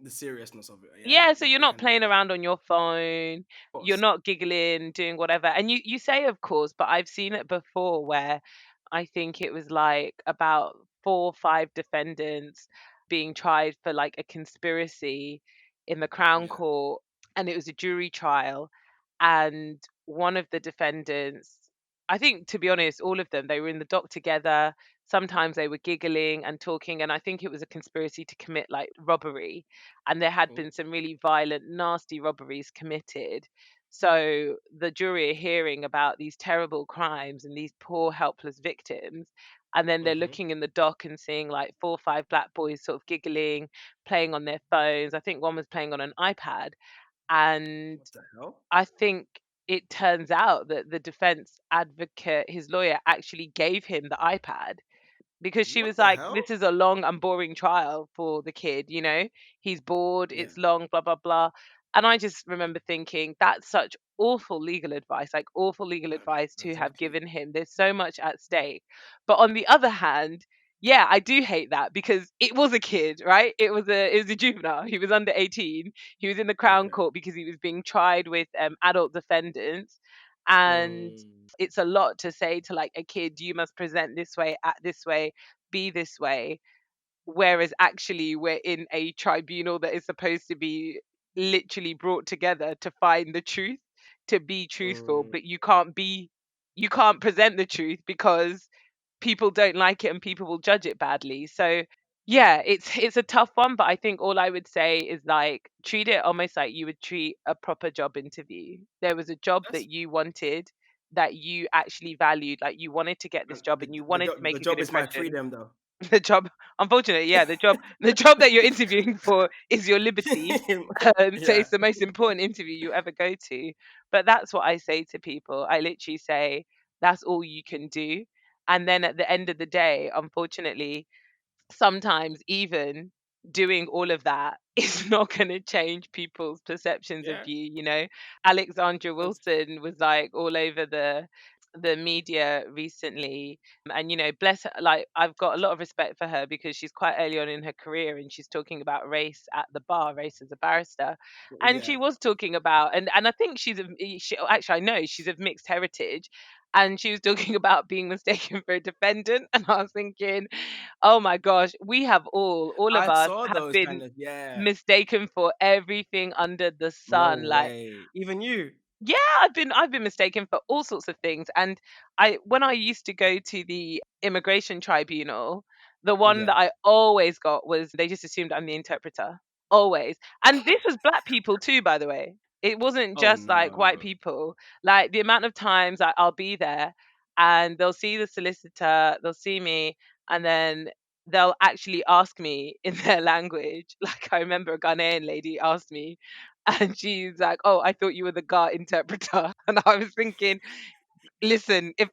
The seriousness of it. Yeah. Yeah, so you're I not can. playing Of around on your phone, you're course. not giggling, doing whatever. And you say of course, but I've seen it before where I think it was like about 4 or 5 defendants being tried for like a conspiracy in the Crown Yeah. Court and it was a jury trial and one of the defendants, I think to be honest, all of them, they were in the dock together. Sometimes they were giggling and talking, and I think it was a conspiracy to commit like robbery and there had Oh, been some really violent, nasty robberies committed. So the jury are hearing about these terrible crimes and these poor, helpless victims. And then they're mm-hmm. looking in the dock and seeing like 4 or 5 black boys sort of giggling, playing on their phones. I think one was playing on an iPad. And What the hell? I think it turns out that the defense advocate, his lawyer, actually gave him the iPad because she What was the like, hell? "This is a long and boring trial for the kid, you know? He's bored, Yeah. it's long, blah, blah, blah." And I just remember thinking, that's such awful legal advice, like awful legal advice to have Exactly. given him. There's so much at stake. But on the other hand, yeah, I do hate that because it was a kid, right? It was a juvenile. He was under 18. He was in the Crown Okay. Court because he was being tried with adult defendants. And Mm, it's a lot to say to like a kid, you must present this way, act this way, be this way. Whereas actually, we're in a tribunal that is supposed to be literally brought together to find the truth, to be truthful, mm. but you can't present the truth because people don't like it and people will judge it badly. So yeah, it's a tough one, but I think all I would say is like treat it almost like you would treat a proper job interview. There was a job That's that you wanted, that you actually valued, like you wanted to get this job and you wanted to the make a good job is my impression. freedom though. The job, unfortunately, yeah, the job that you're interviewing for is your liberty. So Yeah. it's the most important interview you ever go to. But that's what I say to people. I literally say that's all you can do. And then at the end of the day, unfortunately, sometimes even doing all of that is not going to change people's perceptions of Yeah. you, you know. Alexandra And Wilson was like all over the media recently, and you know, bless her, like I've got a lot of respect for her because she's quite early on in her career and she's talking about race at the bar, race as a barrister. And yeah. she was talking about, and I think she actually, I know she's of mixed heritage, and she was talking about being mistaken for a defendant. And I was thinking, oh my gosh, we have all of I us saw have those been kind of, yeah. mistaken for everything under the No sun. Like, way. Even you? yeah, I've been mistaken for all sorts of things. And I when I used to go to the immigration tribunal, the one Yeah. that I always got was they just assumed I'm the interpreter. Always. And this was black people too, by the way. It wasn't Oh, just like white no. people. Like the amount of times I'll be there and they'll see the solicitor, they'll see me, and then they'll actually ask me in their language. Like I remember a Ghanaian lady asked me, and she's like, "Oh, I thought you were the Ga interpreter." And I was thinking, listen, if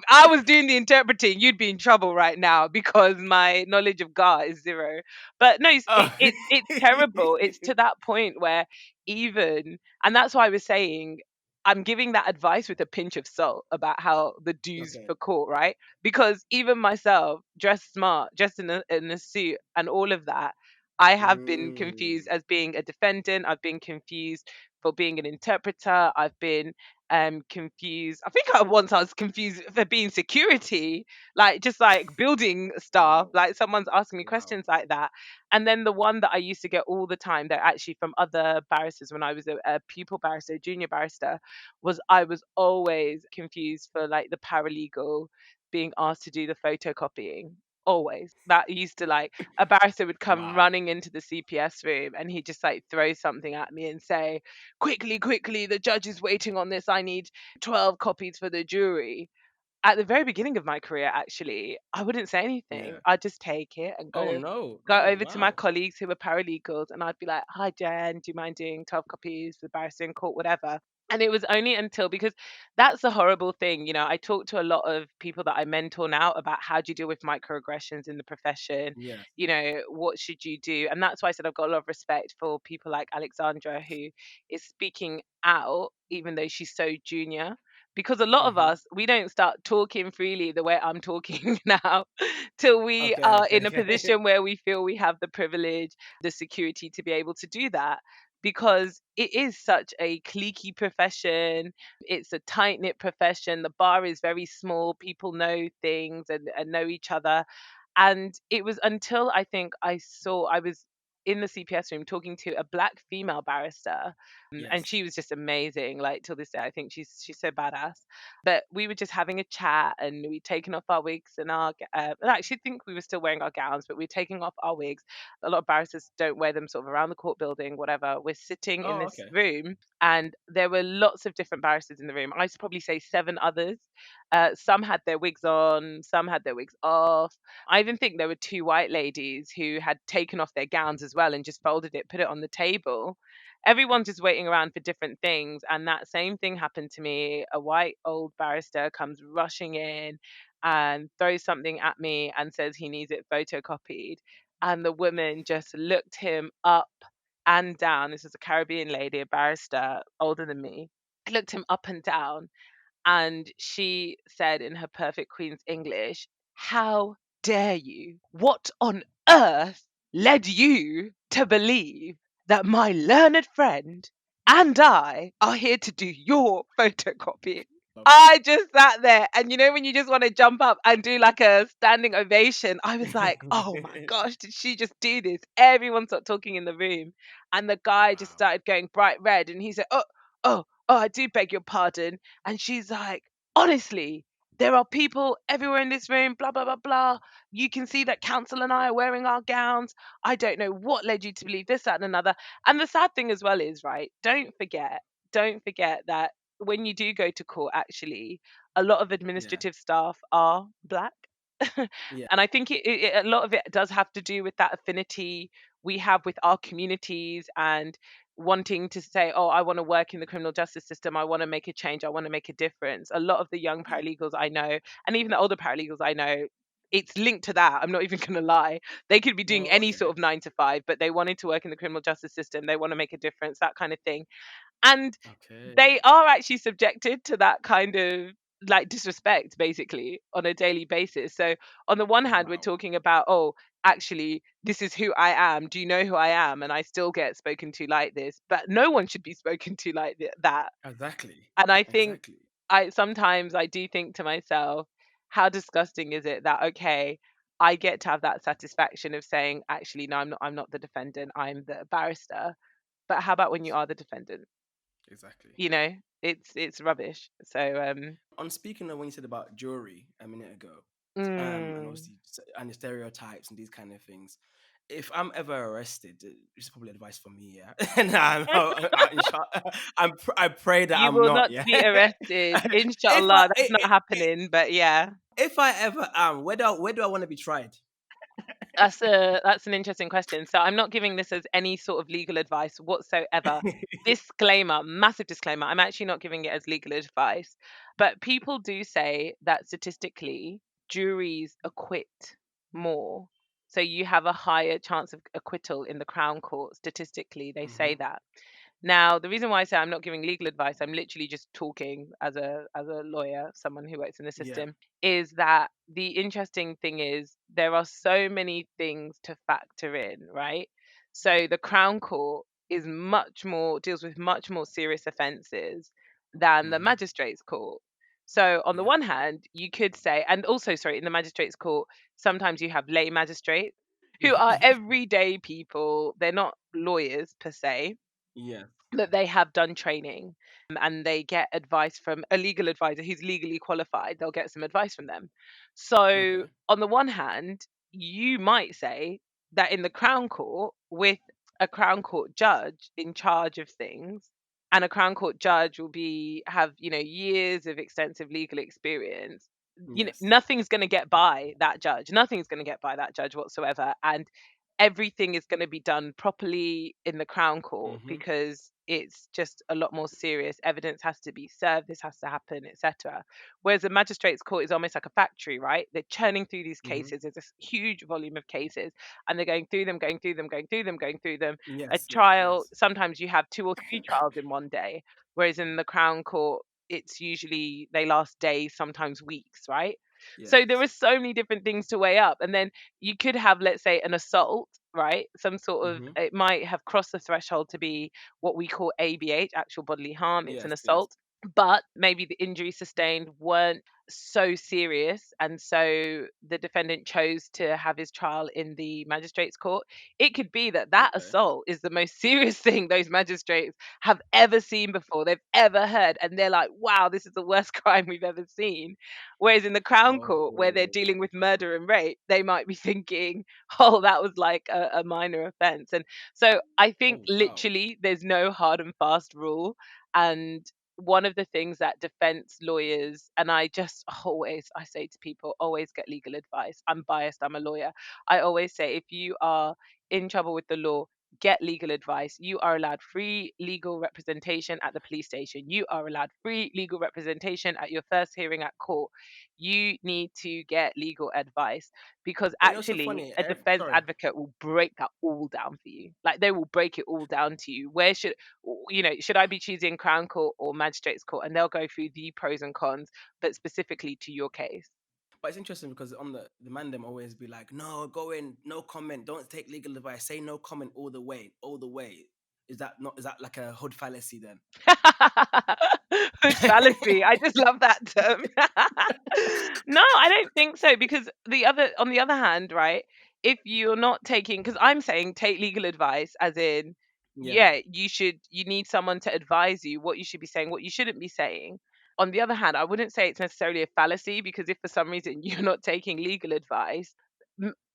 I was doing the interpreting, you'd be in trouble right now because my knowledge of Ga is zero. But no, Oh. it's terrible. It's to that point where even, and that's why I was saying I'm giving that advice with a pinch of salt about how the dues Okay. for court, right? Because even myself, dressed smart, dressed in a suit and all of that, I have been confused Mm. as being a defendant. I've been confused for being an interpreter. I've been confused. I think I was confused for being security, like just like building stuff, Wow. like someone's asking me Wow. questions like that. And then the one that I used to get all the time, that actually from other barristers when I was a pupil barrister, a junior barrister, was I was always confused for like the paralegal being asked to do the photocopying. Always. That used to like a barrister would come Wow. running into the CPS room and he'd just like throw something at me and say, quickly, quickly, the judge is waiting on this. I need 12 copies for the jury. At the very beginning of my career, actually, I wouldn't say anything. Yeah. I'd just take it and Oh, go no. go Oh, over to my wow. colleagues who were paralegals and I'd be like, "Hi Jen, do you mind doing 12 copies for the barrister in court, whatever." And it was only until, because that's the horrible thing, you know, I talk to a lot of people that I mentor now about how do you deal with microaggressions in the profession, Yes. you know, what should you do? And that's why I said I've got a lot of respect for people like Alexandra who is speaking out even though she's so junior, because a lot of Mhm. us, we don't start talking freely the way I'm talking now till we Okay, are okay, in a okay. position where we feel we have the privilege, the security to be able to do that, because it is such a cliquey profession. It's a tight knit profession. The bar is very small. People know things and know each other. And it was until I think I was in the CPS room talking to a black female barrister, and Yes. she was just amazing. Like till this day, I think she's so badass. But we were just having a chat, and we'd taken off our wigs and I actually think we were still wearing our gowns, but we're taking off our wigs. A lot of barristers don't wear them sort of around the court building, whatever. We're sitting in Oh, this okay. room, and there were lots of different barristers in the room. I'd probably say seven others. Some had their wigs on, some had their wigs off. I even think there were two white ladies who had taken off their gowns as well and just folded it, put it on the table. Everyone's just waiting around for different things. And that same thing happened to me. A white old barrister comes rushing in and throws something at me and says he needs it photocopied. And the woman just looked him up and down. This is a Caribbean lady, a barrister older than me. Looked him up and down, and she said in her perfect Queen's English, "How dare you? What on earth led you to believe that my learned friend and I are here to do your photocopying?" I just sat there, and you know when you just want to jump up and do like a standing ovation, I was like, "Oh my gosh, did she just do this?" Everyone started talking in the room, and the guy just Wow. started going bright red, and he said, "Oh, I do beg your pardon." And she's like, "Honestly, there are people everywhere in this room, blah blah blah blah. You can see that council and I are wearing our gowns. I don't know what led you to believe this, that, and another." And the sad thing as well is, right, don't forget that when you do go to court, actually, a lot of Yeah. administrative staff are black. Yeah. And I think a lot of it does have to do with that affinity we have with our communities and wanting to say, "Oh, I want to work in the criminal justice system. I want to make a change. I want to make a difference." A lot of the young Yeah. paralegals I know, and even the older paralegals I know, it's linked to that. I'm not even going to lie. They could be doing Oh, any sort okay. of 9 to 5, but they wanted to work in the criminal justice system. They want to make a difference, that kind of thing. And they Okay. are actually subjected to that kind of like disrespect basically on a daily basis. So on the one hand, we're Wow. talking about, oh, actually, this is who I am. Do you know who I am? And I still get spoken to like this, but no one should be spoken to like that. Exactly. And I think Exactly. I sometimes I do think to myself, how disgusting is it that okay, I get to have that satisfaction of saying, actually, no, I'm not the defendant, I'm the barrister. But how about when you are the defendant? Exactly. You know, it's rubbish. So, On speaking of when you said about jury a minute ago, and mm, obviously and the stereotypes and these kind of things. If I'm ever arrested, this is probably advice for me, yeah. Nah, no, I pray that you I'm will not, not yeah. be arrested, if I inshallah. That's not happening. But yeah, if I ever am, where do I want to be tried? that's an interesting question. So I'm not giving this as any sort of legal advice whatsoever. Disclaimer, massive disclaimer. I'm actually not giving it as legal advice. But people do say that statistically, juries acquit more. So you have a higher chance of acquittal in the Crown Court. Statistically, they say Hmm. that. Now, the reason why I say I'm not giving legal advice, I'm literally just talking as a lawyer, someone who works in the Yeah. system, is that the interesting thing is there are so many things to factor in, right? So the Crown Court is much more deals with much more serious offences than the Hmm. Magistrates Court. So on the Yeah. one hand, you could say, and also sorry, in the Magistrates Court, sometimes you have lay magistrates who are everyday people. They're not lawyers per se, Yeah. that they have done training, and they get advice from a legal advisor who's legally qualified. They'll get some advice from them. So, Okay. on the one hand, you might say that in the Crown Court, with a Crown Court judge in charge of things, and a Crown Court judge will be have years of extensive legal experience. Yes. Nothing's going to get by that judge. Nothing's going to get by that judge whatsoever, and everything is going to be done properly in the Crown Court Hmm. because it's just a lot more serious. Evidence has to be served, this has to happen, etc. Whereas the magistrates court is almost like a factory, right? They're churning through these Hmm. cases. There's this huge volume of cases, and they're going through them, going through them, going through them, going through them. A Yes. Yes. trial, Yes. sometimes you have 2 or 3 trials in one day, whereas in the Crown Court, it's usually they last days, sometimes weeks, right? So there Yes. are so many different things to weigh up. And then you could have, let's say, an assault, right? Some sort of, Hmm. it might have crossed the threshold to be what we call ABH, actual bodily harm. It's an Yes. Yes. assault, but maybe the injuries sustained weren't so serious. And so the defendant chose to have his trial in the magistrates court. It could be that that Okay. assault is the most serious thing those magistrates have ever seen before, they've ever heard. And they're like, wow, this is the worst crime we've ever seen. Whereas in the Crown Court, where they're Oh. dealing with murder and rape, they might be thinking, oh, that was like a minor offense. And so I think Oh. Wow. literally there's no hard and fast rule. And one of the things that defense lawyers, and I just always, I say to people, always get legal advice. I'm biased, I'm a lawyer. I always say, if you are in trouble with the law, get legal advice. You are allowed free legal representation at the police station. You are allowed free legal representation at your first hearing at court. You need to get legal advice because But you know, so actually funny. a defense Sorry. advocate will break that all down for you. Like they will break it all down to you. Where should I be choosing Crown Court or Magistrates Court? And they'll go through the pros and cons, but specifically to your case. But it's interesting because on the man them always be like, no, go in, no comment, don't take legal advice, say no comment all the way, all the way. Is that like a hood fallacy then? Hood fallacy. I just love that term. No, I don't think so because on the other hand, right? If you're not taking, because I'm saying take legal advice, as in, Yeah. yeah, you need someone to advise you what you should be saying, what you shouldn't be saying. On the other hand, I wouldn't say it's necessarily a fallacy because if for some reason you're not taking legal advice,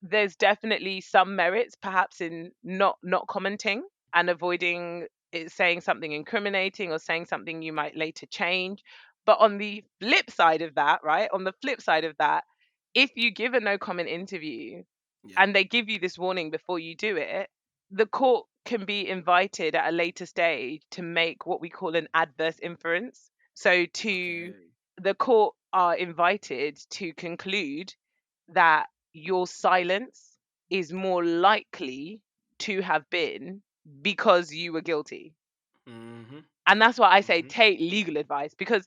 there's definitely some merits perhaps in not commenting and avoiding it, saying something incriminating or saying something you might later change. But on the flip side of that, right? On the flip side of that, if you give a no comment interview Yeah. and they give you this warning before you do it, the court can be invited at a later stage to make what we call an adverse inference. So to Okay. the court are invited to conclude that your silence is more likely to have been because you were guilty. Mhm. And that's why I say Mhm. take legal advice, because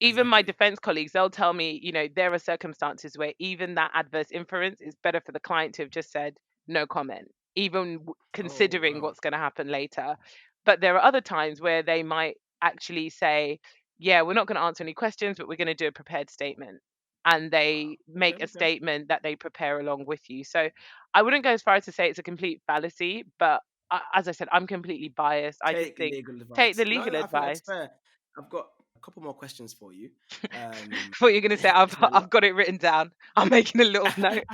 even my Exactly. defense colleagues, they'll tell me, there are circumstances where even that adverse inference is better for the client to have just said no comment, even Oh considering wow. what's going to happen later. But there are other times where they might actually say, yeah, we're not going to answer any questions, but we're going to do a prepared statement. And Wow. they Okay. make a Okay. statement that they prepare along with you. So I wouldn't go as far as to say it's a complete fallacy, but as I said, I'm completely biased. I just Take think legal take the advice. No, legal no, I think that's advice. fair. I've got a couple more questions for you. Thought you were gonna say To the I've got it written down. I'm making a little note.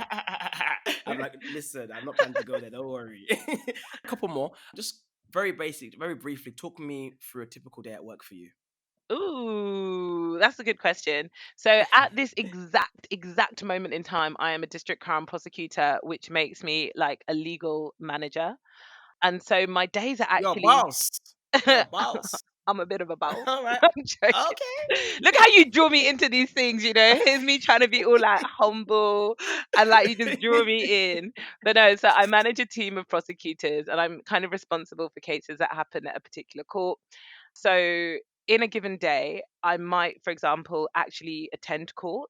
I'm like, listen, I'm not planning to go there. Don't worry. A couple more. Just very basic, very briefly. Talk me through a typical day at work for you. Ooh, that's a good question. So at this exact moment in time, I am a district crown prosecutor, which makes me like a legal manager. And so my days are You're a actually boss. You're a boss. I'm a bit of a boss. All right. I'm joking. Look Okay. how you draw me into these things, Here's me trying to be all like humble and like you just draw me in. But no, so I manage a team of prosecutors and I'm kind of responsible for cases that happen at a particular court. So in a given day, I might, for example, actually attend court.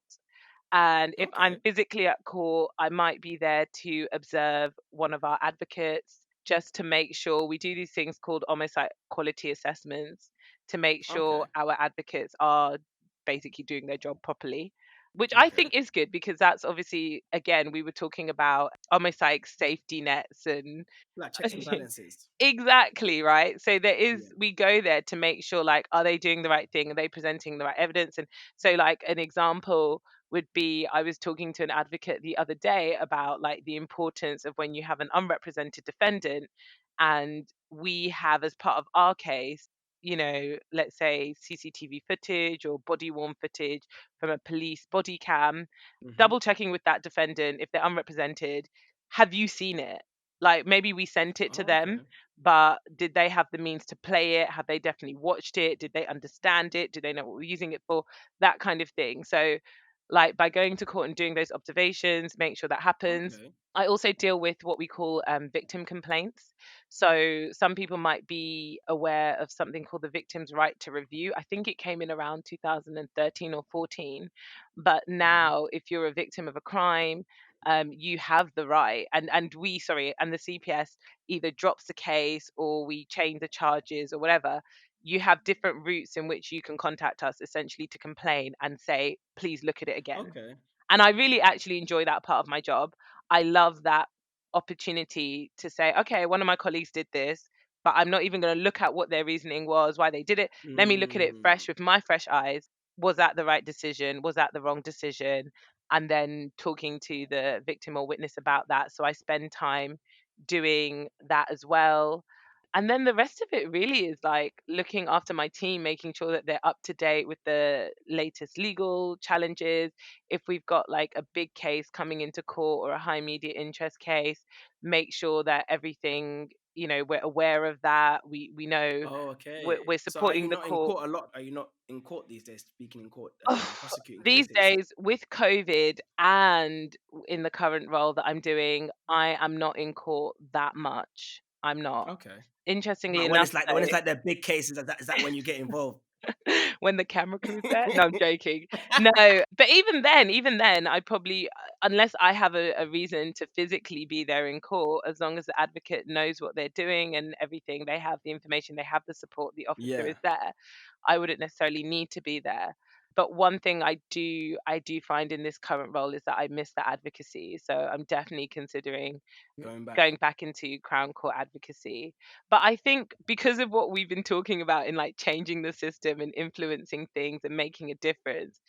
And if I'm Okay. physically at court, I might be there to observe one of our advocates just to make sure we do these things called homicide quality assessments to make sure Okay. our advocates are basically doing their job properly, which I Okay. think is good because that's obviously, again, we were talking about homicide safety nets and Like checks and balances. exactly, right? So Yeah. we go there to make sure, like, are they doing the right thing? Are they presenting the right evidence? And so, like, an example would be I was talking to an advocate the other day about like the importance of when you have an unrepresented defendant and we have as part of our case, let's say CCTV footage or body worn footage from a police body cam, Hmm. double checking with that defendant if they're unrepresented. Have you seen it? Like maybe we sent it to Oh, them, okay. but did they have the means to play it? Have they definitely watched it? Did they understand it? Do they know what we're using it for? That kind of thing. So, like by going to court and doing those observations, make sure that happens. Okay. I also deal with what we call victim complaints. So, some people might be aware of something called the Victim's Right to Review. I think it came in around 2013 or 14. But Hmm. now, if you're a victim of a crime, you have the right, and the CPS either drops the case or we change the charges or whatever. You have different routes in which you can contact us essentially to complain and say, please look at it again. Okay. And I really actually enjoy that part of my job. I love that opportunity to say, okay, one of my colleagues did this, but I'm not even going to look at what their reasoning was, why they did it. Let me look at it Mm. fresh with my fresh eyes. Was that the right decision? Was that the wrong decision? And then talking to the victim or witness about that. So I spend time doing that as well. And then the rest of it really is like looking after my team, making sure that they're up to date with the latest legal challenges. If we've got like a big case coming into court or a high media interest case, make sure that everything, we're aware of that. We know Oh, we're okay. So are you supporting the not in court. court a lot? Are you not in court these days, speaking in court, prosecuting These cases? days, with COVID and in the current role that I'm doing, I am not in court that much. I'm not. Okay. Interestingly But when enough, it's like when it's though, like the big cases, is that when you get involved? when the camera crew's there. No, I'm joking. No, but even then, I probably, unless I have a reason to physically be there in court, as long as the advocate knows what they're doing and everything, they have the information, they have the support, the officer Yeah. is there. I wouldn't necessarily need to be there. But one thing I do find in this current role is that I miss the advocacy. So I'm definitely considering Going back. going back into Crown Court advocacy. But I think because of what we've been talking about in like changing the system and influencing things and making a difference,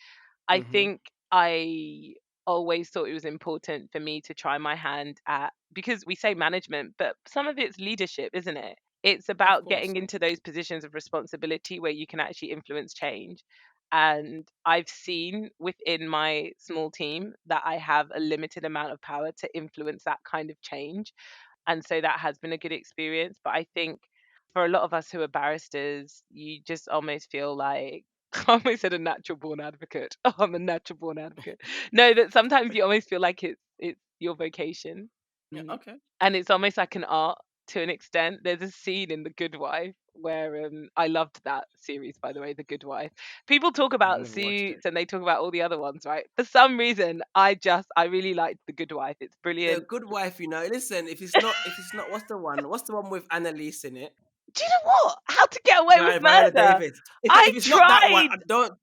I Hmm. think I always thought it was important for me to try my hand at, because we say management, but some of it's leadership, isn't it? It's Of about course. getting into those positions of responsibility where you can actually influence change. And I've seen within my small team that I have a limited amount of power to influence that kind of change. And so that has been a good experience. But I think for a lot of us who are barristers, you just almost feel like I almost said a natural born advocate. Oh, I'm a natural born advocate. No, that sometimes you almost feel like it's your vocation. Yeah, Mm. okay. And it's almost like an art to an extent. There's a scene in The Good Wife where I loved that series, by the way, The Good Wife. People talk I've about never watched it. Suits and they talk about all the other ones, right? For some reason, I really liked The Good Wife. It's The brilliant. Good Wife, listen, if it's not, what's the one with Annalise in it? Do you know what? How to Get Away with Viola Murder. Davis. I If it's not that one, tried. I don't.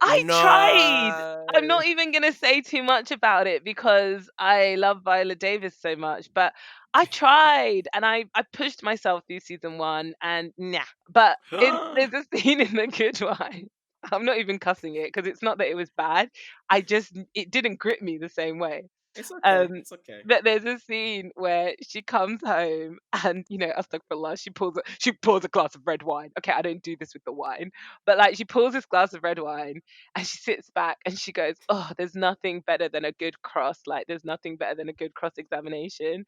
I tried. I'm No. not even gonna say too much about it because I love Viola Davis so much, but I tried and I pushed myself through season 1 and nah. But there's a scene in The Good Wife. I'm not even cussing it because it's not that it was bad. It didn't grip me the same way. It's okay. Um, It's okay. but there's a scene where she comes home and, astaghfirullah, she pours a glass of red wine. Okay, I don't do this with the wine, but like she pours this glass of red wine and she sits back and she goes, "Oh, there's nothing better than a good cross. Like there's nothing better than a good cross examination."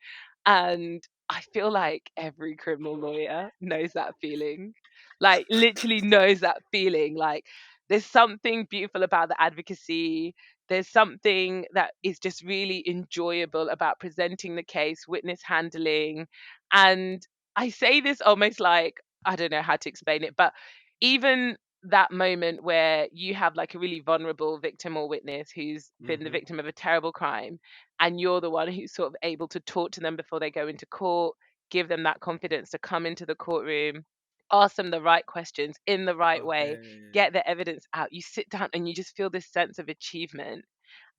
And I feel like every criminal lawyer knows that feeling. Like literally knows that feeling. Like there's something beautiful about the advocacy, there's something that is just really enjoyable about presenting the case, witness handling. And I say this almost like, I don't know how to explain it, but even that moment where you have like a really vulnerable victim or witness who's been the Hmm. victim of a terrible crime, and you're the one who's sort of able to talk to them before they go into court, give them that confidence to come into the courtroom, ask them the right questions in the right way, Okay. get the evidence out. You sit down and you just feel this sense of achievement.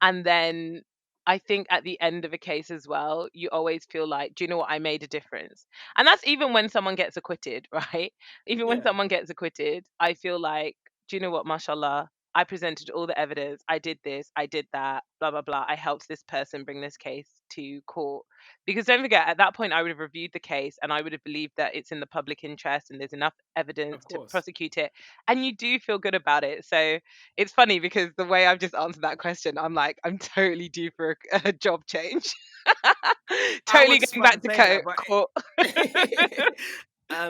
And then I think at the end of a case as well, you always feel like, do you know what? I made a difference. And that's even when someone gets acquitted, right? Even when Yeah. someone gets acquitted, I feel like, do you know what? Mashallah, I presented all the evidence. I did this, I did that, blah, blah, blah. I helped this person bring this case to court. Because don't forget, at that point, I would have reviewed the case and I would have believed that it's in the public interest and there's enough evidence Of to course. prosecute it. And you do feel good about it. So it's funny because the way I've just answered that question, I'm like, I'm totally due for a job change. I Totally was just going about back to to say that, but court.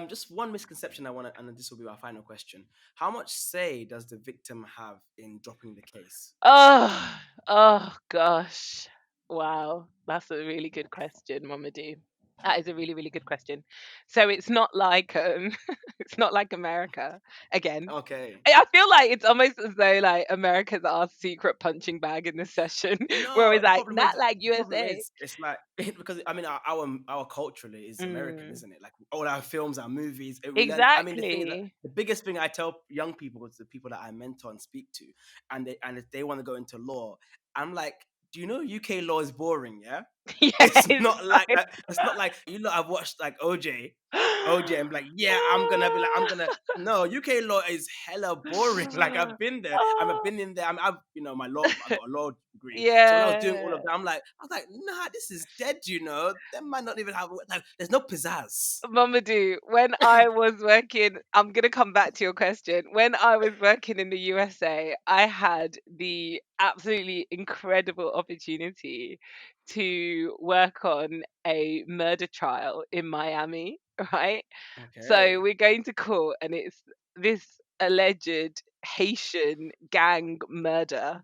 just one misconception I want to, and then this will be our final question. How much say does the victim have in dropping the case? Oh, oh gosh. Wow. That's a really good question, Mamadou. That is a really, really good question. So it's not like it's not like America again. Okay. I feel like it's almost as though like America's our secret punching bag in this session, where No, it's like not like the problem USA. is, it's like because I mean our culturally is American, Mm, isn't it? Like all our films, our movies, I mean, the thing is that exactly. the biggest thing I tell young people, is the people that I mentor and speak to, and if they want to go into law, I'm like, do you know UK law is boring? Yeah, Yeah, it's it's not like that. It's not like I've watched like OJ, and be like, yeah, I'm gonna. No, UK law is hella boring. Like I've been there. I've Oh, been in there. I've my law. I got a law degree. So when I was doing all of yeah. that, I was like, nah, this is dead. They might not even have. Like, there's no pizzazz. Mamadou, when I was working, I'm gonna come back to your question. When I was working in the USA, I had the absolutely incredible opportunity to work on a murder trial in Miami, right? So Okay. we're going to court, and it's this alleged Haitian gang murder.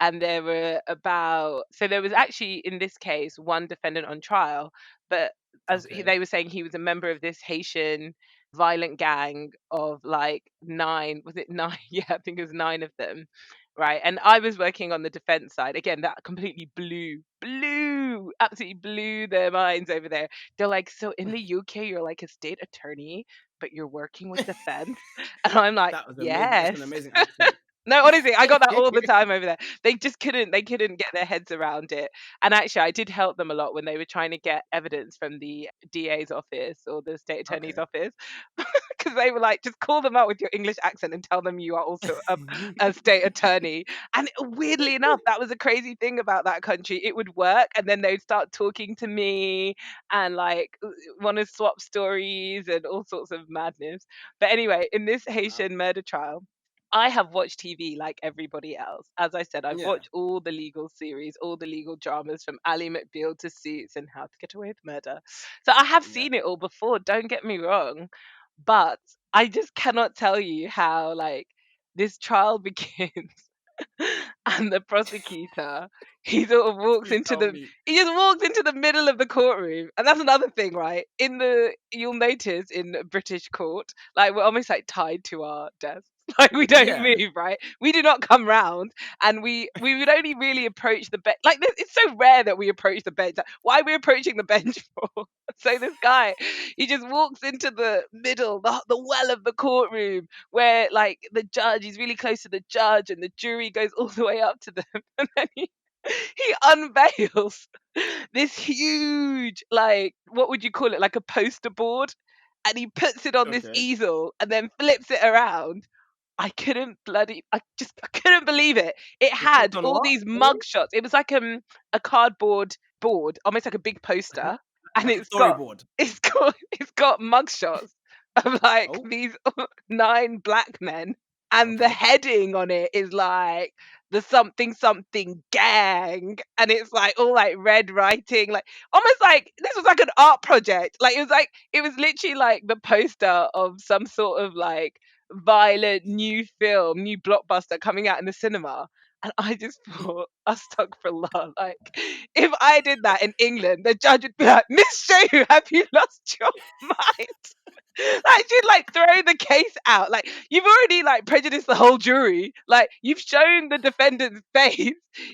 And there was actually in this case one defendant on trial, but Okay. they were saying, he was a member of this Haitian violent gang of like nine, was it nine? Yeah, I think it was nine of them, right? And I was working on the defense side. Again, that completely absolutely blew their minds over there. They're like, so in the UK you're like a state attorney, but you're working with defense. And I'm like, That was amazing. That's an yes. amazing accent. No, honestly, I got that all the time over there. They couldn't get their heads around it. And actually, I did help them a lot when they were trying to get evidence from the DA's office or the state attorney's Okay. office, because they were like, just call them out with your English accent and tell them you are also a state attorney. And weirdly enough, that was a crazy thing about that country. It would work, and then they'd start talking to me and like want to swap stories and all sorts of madness. But anyway, in this Wow. Haitian murder trial, I have watched TV like everybody else. As I said, I've Yeah. watched all the legal series, all the legal dramas from Ally McBeal to Suits and How to Get Away with Murder. So I have Yeah. seen it all before, don't get me wrong. But I just cannot tell you how like this trial begins. And the prosecutor, he sort of walks Please into tell the me. he just walks into the middle of the courtroom. And that's another thing, right? You'll notice in a British court, like we're almost like tied to our desks. Like we don't Yeah. move, right? We do not come round, and we would only really approach the bench. Like it's so rare that we approach the bench. Like, why are we approaching the bench for? So this guy, he just walks into the middle, the well of the courtroom, where like the judge, he's really close to the judge, and the jury goes all the way up to them, and then he unveils this huge, like, what would you call it, like a poster board, and he puts it on this Okay. easel and then flips it around. I couldn't believe it. It He flipped had on all what? these Sorry? mug shots. It was like a cardboard board, almost like a big poster, and Like a storyboard. it's got mug shots of like Oh, these 9 black men, and the okay. heading on it is like the something something gang, and it's like all like red writing, like almost like this was like an art project. Like it was literally like the poster of some sort of like violent new film, new blockbuster coming out in the cinema. And I just thought, I stuck for love. Like, if I did that in England, the judge would be like, Miss Shehu, have you lost your mind? Like she'd like throw the case out. Like you've already like prejudiced the whole jury. Like you've shown the defendant's face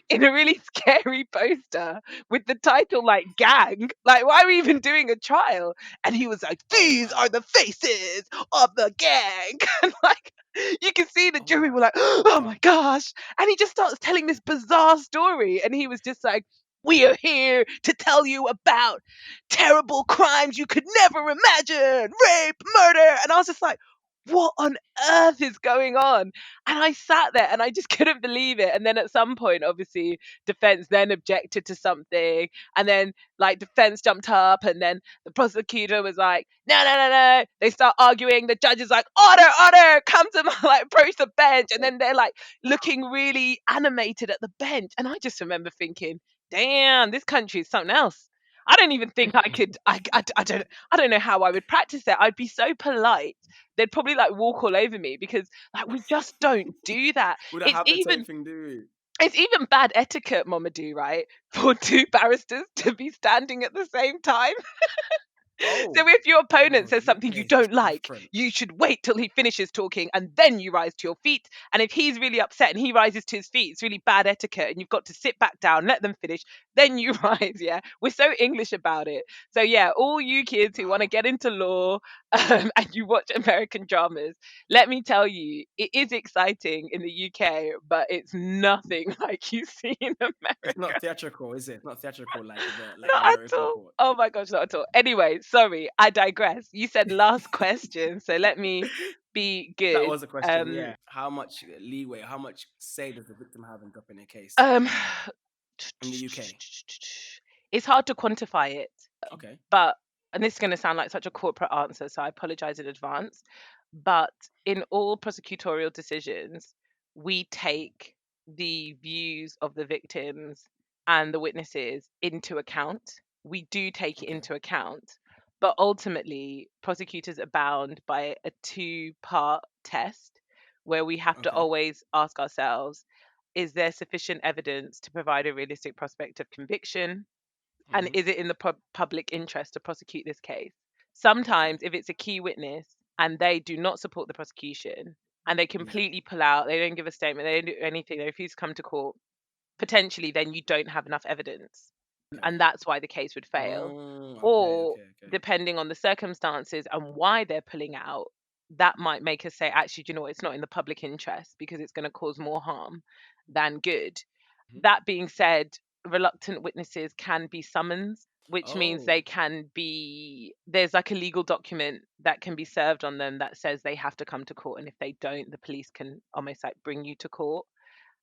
in a really scary poster with the title like gang. Like why are we even doing a trial? And he was like, Oh, these are wow. the faces of the gang. And like you can see the Oh, jury were like, oh my wow. gosh. And he just starts telling this bizarre story. And he was just like, we are here to tell you about terrible crimes you could never imagine, rape, murder. And I was just like, what on earth is going on? And I sat there and I just couldn't believe it. And then at some point, obviously, defense then objected to something. And then, like, defense jumped up. And then the prosecutor was like, no, no, no, no. They start arguing. The judge is like, order, order, come to my, like, approach the bench. And then they're like looking really animated at the bench. And I just remember thinking, damn, this country is something else. I don't even think I could. I don't know how I would practice it. I'd be so polite. They'd probably like walk all over me because like we just don't do that. We don't It's have the same even thing, do we? it's even bad etiquette, Mamadou, right? For 2 barristers to be standing at the same time. Oh. So if your opponent Oh, says the something UK you is just don't like, different. you should wait till he finishes talking and then you rise to your feet. And if he's really upset and he rises to his feet, it's really bad etiquette and you've got to sit back down, let them finish, then you rise. Yeah. We're so English about it. So yeah, all you kids who want to Wow. get into law and you watch American dramas, let me tell you, it is exciting in the UK, but it's nothing like you see in It's America. not theatrical, is it? It's not theatrical like the Not at American all. court. Oh my gosh, not at all. Anyway, sorry, I digress. You said last question, so let me be That good. was the question, yeah. How much leeway, how much say does the victim have in dropping a case Um, in the UK? it's hard to quantify it, Okay. but and this is going to sound like such a corporate answer, so I apologize in advance. But in all prosecutorial decisions, we take the views of the victims and the witnesses into account. We do take it Okay. into account, but ultimately, prosecutors are bound by a 2-part test where we have to Okay. always ask ourselves, is there sufficient evidence to provide a realistic prospect of conviction? And Hmm. is it in the public interest to prosecute this case? Okay. Sometimes, if it's a key witness and they do not support the prosecution and they Yeah. completely pull out, they don't give a statement, they don't do anything, they refuse to come to court, potentially then you don't have enough evidence. Okay. And that's why the case would fail. Okay. Or, Okay. Okay. depending on the circumstances and why they're pulling out, that might make us say, actually, do you know what? It's not in the public interest because it's going to cause more harm than good. Mhm. That being said, reluctant witnesses can be summoned, which means Oh. there's like a legal document that can be served on them that says they have to come to court. And if they don't, the police can almost like bring you to court.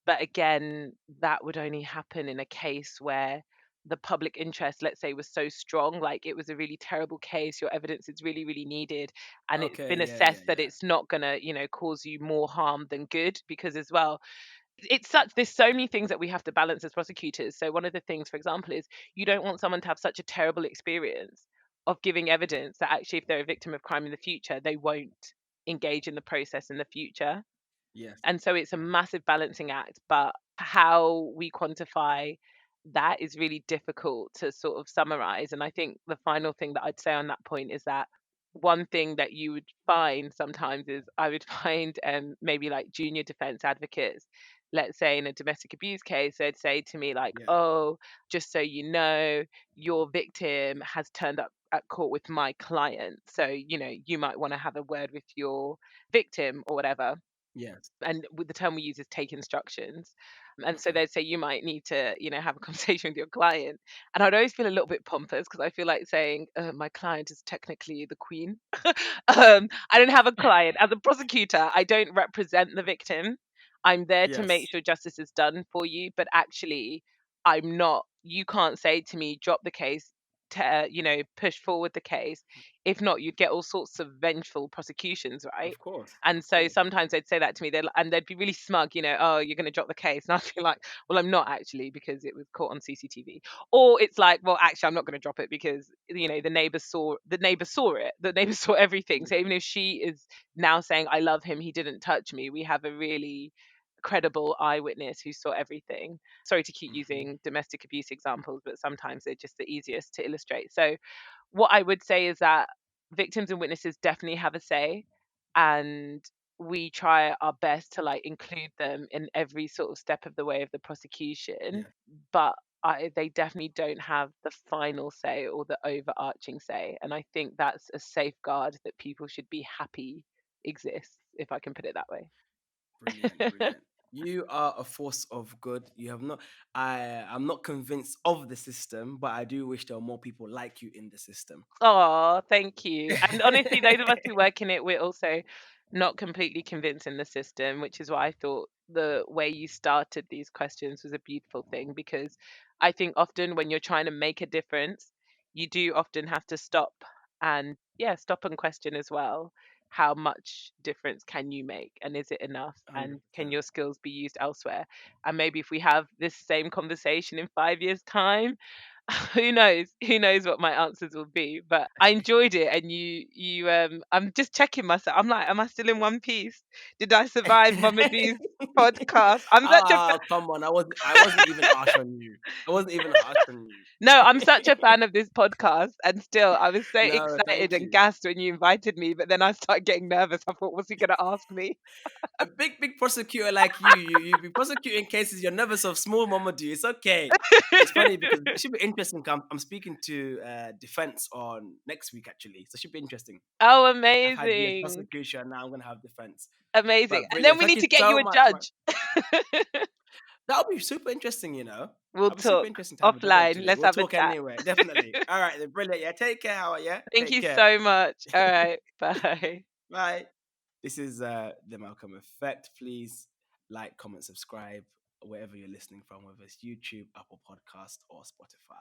But again, that would only happen in a case where the public interest, let's say, was so strong, like it was a really terrible case, your evidence is really, really needed, and it's Okay. been Yeah. Yeah. assessed that Yeah. it's not gonna, cause you more harm than good, because as well, there's so many things that we have to balance as prosecutors. So one of the things, for example, is you don't want someone to have such a terrible experience of giving evidence that actually if they're a victim of crime in the future, they won't engage in the process in the future. Yes. And so it's a massive balancing act, but how we quantify that is really difficult to sort of summarize. And I think the final thing that I'd say on that point is that one thing that you would find sometimes is I would find maybe like junior defense advocates, let's say in a domestic abuse case, they'd say to me, like, Yeah. oh, just so you know, your victim has turned up at court with my client. So, you might want to have a word with your victim or whatever, Yes. and with the term we use is take instructions. And so Okay. they'd say you might need to, have a conversation with your client. And I'd always feel a little bit pompous because I feel like saying, my client is technically the queen. I don't have a client. As a prosecutor, I don't represent the victim. I'm there to make Yes. sure justice is done for you, but actually, I'm not. You can't say to me, drop the case, push forward the case. If not, you'd get all sorts of vengeful prosecutions, right? Of course. And Of so course. sometimes they'd say that to me, and they'd be really smug, "Oh, you're gonna drop the case." And I'd be like, "Well, I'm not actually because it was caught on CCTV." Or it's like, "Well, actually, I'm not gonna drop it because, the neighbor saw it. The neighbor saw everything." Yeah. So even if she is now saying, "I love him, he didn't touch me," we have a really credible eyewitness who saw everything. Sorry to keep Hmm. using domestic abuse examples, but sometimes they're just the easiest to illustrate. So what I would say is that victims and witnesses definitely have a say, and we try our best to like include them in every sort of step of the way of the prosecution, Yeah. but they definitely don't have the final say or the overarching say. And I think that's a safeguard that people should be happy exists, if I can put it that way. Brilliant. Brilliant. You are a force of good. You have not. I'm not convinced of the system, but I do wish there were more people like you in the system. Oh, thank you. And honestly, those of us who work in it, we're also not completely convinced in the system, which is why I thought the way you started these questions was a beautiful thing, because I think often when you're trying to make a difference, you do often have to stop and, yeah, stop and question as well. How much difference can you make? And is it enough? And can 100%. your skills be used elsewhere? And maybe if we have this same conversation in 5 years' time, who knows what my answers will be, but I enjoyed it. And I'm just checking myself. I'm like, am I still in one piece? Did I survive Mama D's podcast? I'm such a Ah, come on. I wasn't even harsh on you. I wasn't even harsh on no, I'm you. such a fan of this podcast, and still I was so No, excited thank and you. gassed when you invited me, but then I started getting nervous. I thought, what's he gonna ask me? A big prosecutor like you be prosecuting cases you're never so small, mama. Do it's okay. It's funny because it should be interesting. I'm speaking to defense on next week actually, so it should be interesting. Oh, I've had US amazing. prosecution, now I'm gonna have defense. Amazing. But And then brilliant. we Thank need you to get you so a much. judge. That'll be super interesting. We'll That'll be super talk interesting to have a judge offline. actually. Let's We'll have a talk chat. anyway. Definitely. All right, then. Brilliant. Yeah. Take care, Howard. Yeah. Thank Take you care. so much. All right. Bye. Bye. This is the Malcolm Effect. Please like, comment, subscribe wherever you're listening from, whether it's YouTube, Apple Podcast, or Spotify.